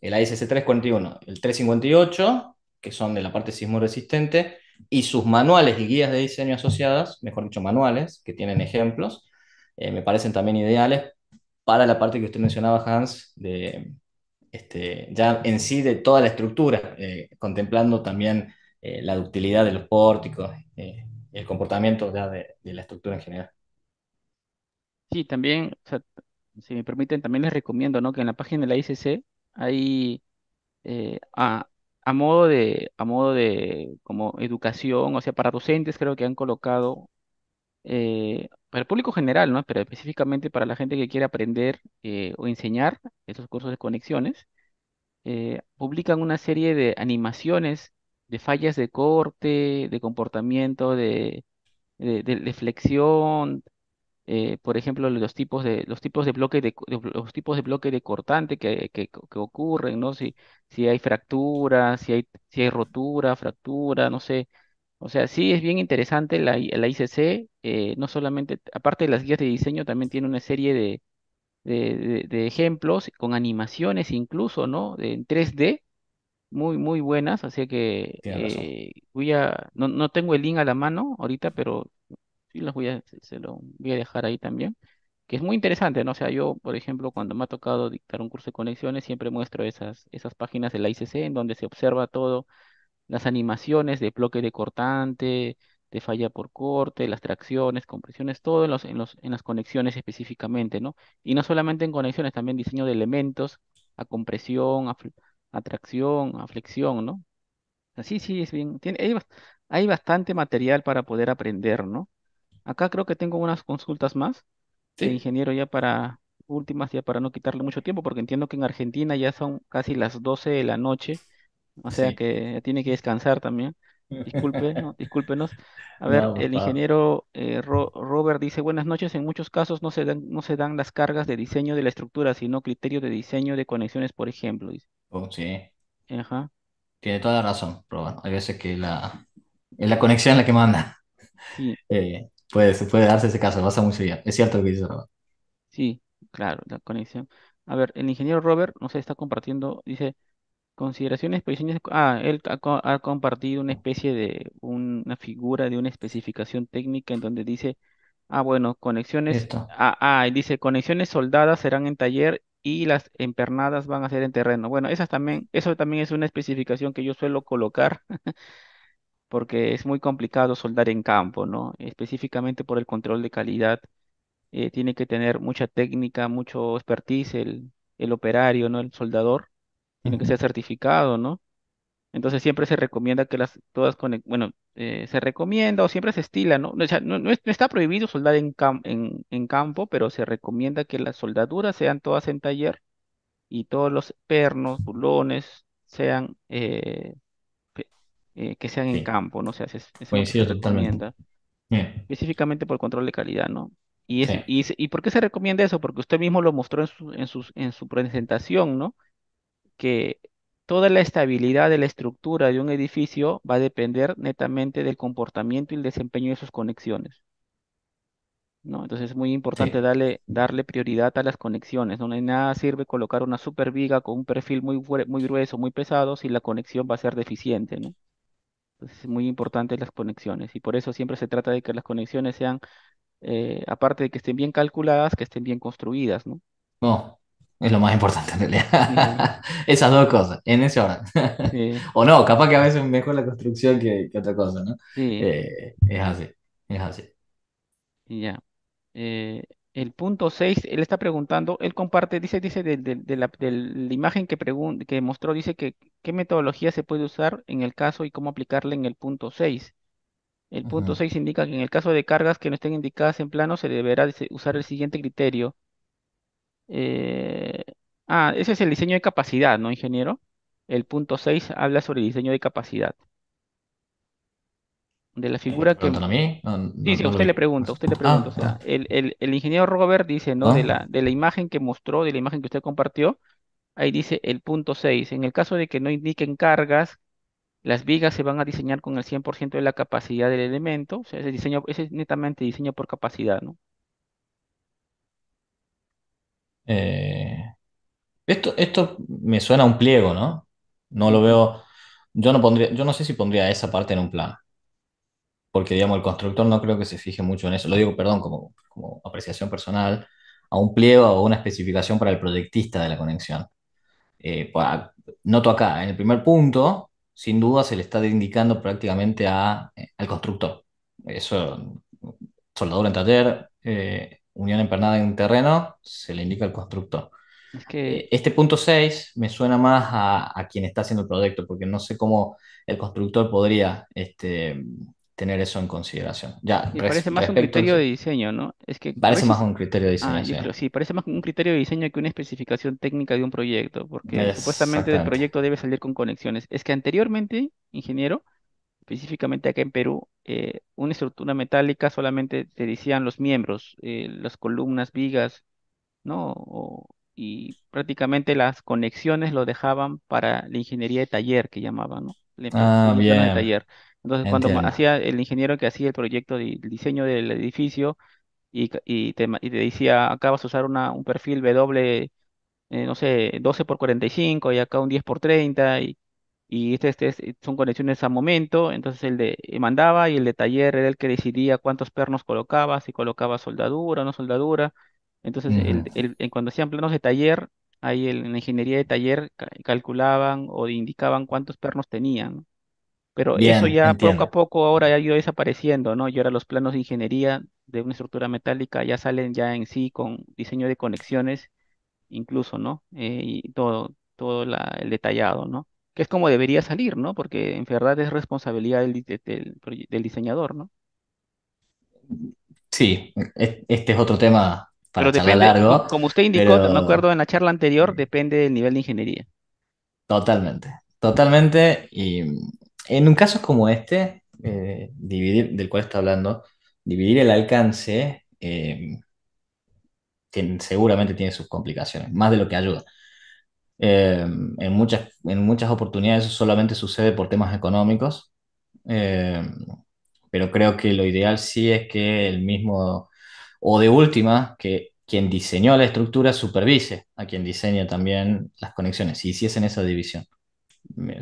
el ISC 341, el 358, que son de la parte sismo resistente, y sus manuales y guías de diseño asociadas, mejor dicho, manuales, que tienen ejemplos, me parecen también ideales para la parte que usted mencionaba, Hans, ya en sí de toda la estructura, contemplando también la ductilidad de los pórticos, el comportamiento ya de la estructura en general. Sí, también, o sea, si me permiten, también les recomiendo, ¿no? Que en la página de la ICC hay eh, a, a modo de como educación, o sea, para docentes creo que han colocado, para el público general, ¿no? Pero específicamente para la gente que quiere aprender o enseñar esos cursos de conexiones, publican una serie de animaciones de fallas de corte, de comportamiento, de flexión, por ejemplo, los tipos de bloque los tipos de bloque de cortante que ocurren, ¿no? Si hay fractura, si hay rotura, fractura, no sé. O sea, sí es bien interesante la ICC, no solamente, aparte de las guías de diseño, también tiene una serie de ejemplos con animaciones incluso, ¿no? En 3D, muy buenas, así que Tienes razón. no tengo el link a la mano ahorita, pero sí se lo voy a dejar ahí también, que es muy interesante, ¿no? O sea, yo, por ejemplo, cuando me ha tocado dictar un curso de conexiones, siempre muestro esas páginas de la ICC en donde se observa todo, las animaciones de bloque de cortante, de falla por corte, las tracciones, compresiones, todo en las conexiones específicamente, ¿no? Y no solamente en conexiones, también diseño de elementos, a compresión, a tracción, a flexión, ¿no? Así sí es bien, hay bastante material para poder aprender, ¿no? Acá creo que tengo unas consultas más de Sí, ingeniero ya para últimas, ya para no quitarle mucho tiempo, porque entiendo que en Argentina ya son casi las 12 de la noche, o sea sí. que tiene que descansar también. Disculpe, ¿no? Discúlpenos. A ver, No, por el favor. ingeniero Robert dice, buenas noches, en muchos casos no se dan las cargas de diseño de la estructura, sino criterios de diseño de conexiones, por ejemplo. Dice. Oh, sí, Ajá, tiene toda la razón, pero bueno, hay veces que es la conexión la que manda. sí, Se puede darse ese caso, pasa muy seguido. Es cierto lo que dice Rob. sí, claro, la conexión. A ver, el ingeniero Robert, no sé, está compartiendo, dice, consideraciones, posiciones, él ha compartido una especie de una figura de una especificación técnica en donde dice, bueno, Esto, y dice, conexiones soldadas serán en taller y las empernadas van a ser en terreno. Bueno, eso también es una especificación que yo suelo colocar porque es muy complicado soldar en campo, ¿no? Específicamente por el control de calidad, tiene que tener mucha técnica, mucho expertise el operario, ¿no? El soldador, tiene que ujú, ser certificado, ¿no? Entonces siempre se recomienda que se recomienda o siempre se estila, ¿no? O sea, no está prohibido soldar en campo, pero se recomienda que las soldaduras sean todas en taller y todos los pernos, bulones sean, que sean en sí, campo, ¿no? O sea, es lo que se coincido totalmente. recomienda, Bien, específicamente por el control de calidad, ¿no? sí, ¿Y por qué se recomienda eso? Porque usted mismo lo mostró en su presentación, ¿no? Que toda la estabilidad de la estructura de un edificio va a depender netamente del comportamiento y el desempeño de sus conexiones, ¿no? Entonces es muy importante sí. darle prioridad a las conexiones, ¿no? De nada sirve colocar una super viga con un perfil muy grueso, muy pesado, si la conexión va a ser deficiente, ¿no? Entonces es muy importante las conexiones y por eso siempre se trata de que las conexiones sean, aparte de que estén bien calculadas, que estén bien construidas, ¿no? No, es lo más importante en Sí, realidad. Esas dos cosas, en ese orden. sí, O no, capaz que a veces es mejor la construcción que otra cosa, ¿no? sí, Es así, es así. y ya. Eh, el punto 6 él está preguntando, él comparte, dice de la imagen que mostró, dice que qué metodología se puede usar en el caso y cómo aplicarla en el punto 6. El punto Ujú. 6 indica que en el caso de cargas que no estén indicadas en plano se deberá usar el siguiente criterio. Eh, Ese es el diseño de capacidad, ¿no, ingeniero? El punto 6 habla sobre el diseño de capacidad. De la ¿Me figura está que, preguntando a mí? No, sí, sí, a no lo vi. usted le pregunta, o Ah, sea, ah, el ingeniero Robert dice, ¿no? ah. De la imagen que mostró, de la imagen que usted compartió, ahí dice el punto 6. En el caso de que no indiquen cargas, las vigas se van a diseñar con el 100% de la capacidad del elemento, o sea, ese es netamente diseño por capacidad, ¿no? Eh, esto me suena a un pliego, ¿no? No lo Ujú. veo. Yo no sé si pondría esa parte en un plano, porque digamos, el constructor no creo que se fije mucho en eso. Lo digo, perdón, como apreciación personal, a un pliego o una especificación para el proyectista de la conexión. Noto acá, en el primer punto, sin duda se le está indicando prácticamente al constructor. Eso, soldadura en taller, unión empernada en terreno, se le indica al constructor. Es que Este punto 6 me suena más a quien está haciendo el proyecto, porque no sé cómo el constructor podría tener eso en consideración. Ya, me parece más un respecto a criterio de eso, diseño, ¿no? Es que a parece más veces, un criterio de diseño, yo sí. creo, sí, parece más un criterio de diseño que una especificación técnica de un proyecto, porque supuestamente del Exactamente. proyecto debe salir con conexiones. Es que anteriormente, ingeniero, específicamente acá en Perú, una estructura metálica solamente te decían los miembros, las columnas, vigas, ¿no? Y prácticamente las conexiones lo dejaban para la ingeniería de taller que llamaban, ¿no? Ah, Diseño plano de bien. taller. Entonces, cuando entiendo. hacía el ingeniero que hacía el proyecto el diseño del edificio y te decía, acá vas a usar un perfil W, no sé, 12 por 45 y acá un 10 por 30 y son conexiones a momento, entonces mandaba y el de taller era el que decidía cuántos pernos colocaba, si colocaba soldadura o no soldadura. Entonces, Ujú. cuando hacían planos de taller, ahí en la ingeniería de taller calculaban o indicaban cuántos pernos tenían, ¿no? Pero eso Bien, ya poco a entiendo. poco ahora ya ha ido desapareciendo, ¿no? Y ahora los planos de ingeniería de una estructura metálica ya salen ya en sí con diseño de conexiones incluso, ¿no? Y el detallado, ¿no? Que es como debería salir, ¿no? Porque en verdad es responsabilidad del diseñador, ¿no? Sí, este es otro tema para Pero charlar depende, largo, como usted indicó, me pero acuerdo en la charla anterior, depende del nivel de ingeniería. totalmente, totalmente. Y en un caso como este, del cual está hablando, dividir el alcance seguramente tiene sus complicaciones, más de lo que ayuda. En muchas oportunidades eso solamente sucede por temas económicos, eh, pero creo que lo ideal sí es que el mismo, o de última, que quien diseñó la estructura supervise a quien diseña también las conexiones, y si es en esa división.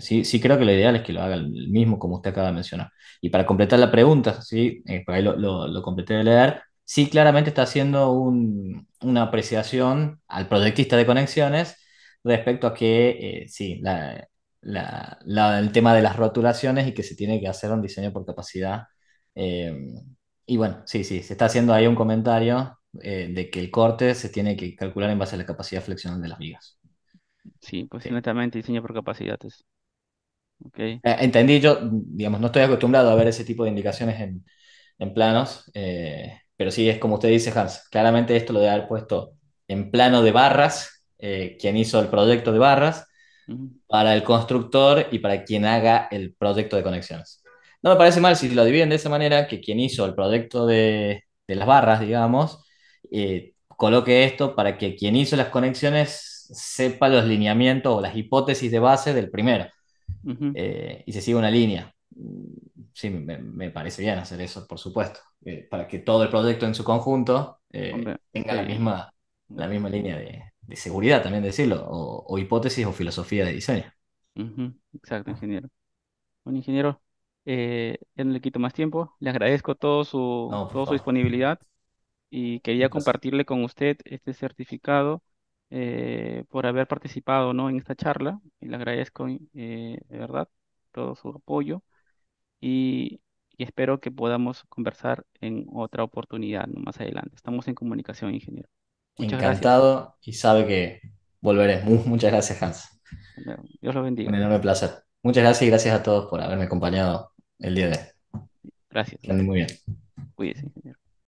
Sí, sí creo que lo ideal es que lo haga el mismo como usted acaba de mencionar. Y para completar la pregunta, sí, por ahí lo completé de leer, sí claramente está haciendo una apreciación al proyectista de conexiones respecto a que, sí, el tema de las rotulaciones y que se tiene que hacer un diseño por capacidad. eh, y bueno, sí, sí, se está haciendo ahí un comentario de que el corte se tiene que calcular en base a la capacidad flexional de las vigas. Sí, pues Sí. netamente diseño por capacidades. Ok. Entendí, yo, digamos, no estoy acostumbrado a ver ese tipo de indicaciones en planos, pero sí es como usted dice, Hans, claramente esto lo debe haber puesto en plano de barras, quien hizo el proyecto de barras, Ujú, para el constructor y para quien haga el proyecto de conexiones. No me parece mal si lo dividen de esa manera, que quien hizo el proyecto de las barras, digamos, coloque esto para que quien hizo las conexiones sepa los lineamientos o las hipótesis de base del primero ujú. y se sigue una línea. Sí, me parece bien hacer eso, por supuesto, para que todo el proyecto en su conjunto Hombre, tenga está bien. la misma línea de seguridad, también decirlo, o hipótesis o filosofía de diseño. Ujú, exacto, ingeniero. Bueno, ingeniero, ya no le quito más tiempo. Le agradezco No, por toda su favor, disponibilidad y un quería placer. compartirle con usted este certificado por haber participado, ¿no? en esta charla. Y le agradezco, de verdad, todo su apoyo y, y espero que podamos conversar en otra oportunidad, ¿no? más adelante. Estamos en comunicación, ingeniero. Muchas gracias. Encantado y sabe que volveré. Muchas gracias, Hans. Dios lo Un bendiga. enorme placer. Muchas gracias y gracias a todos por haberme acompañado el día de hoy. Gracias. Que anden muy bien. Cuídese, ingeniero.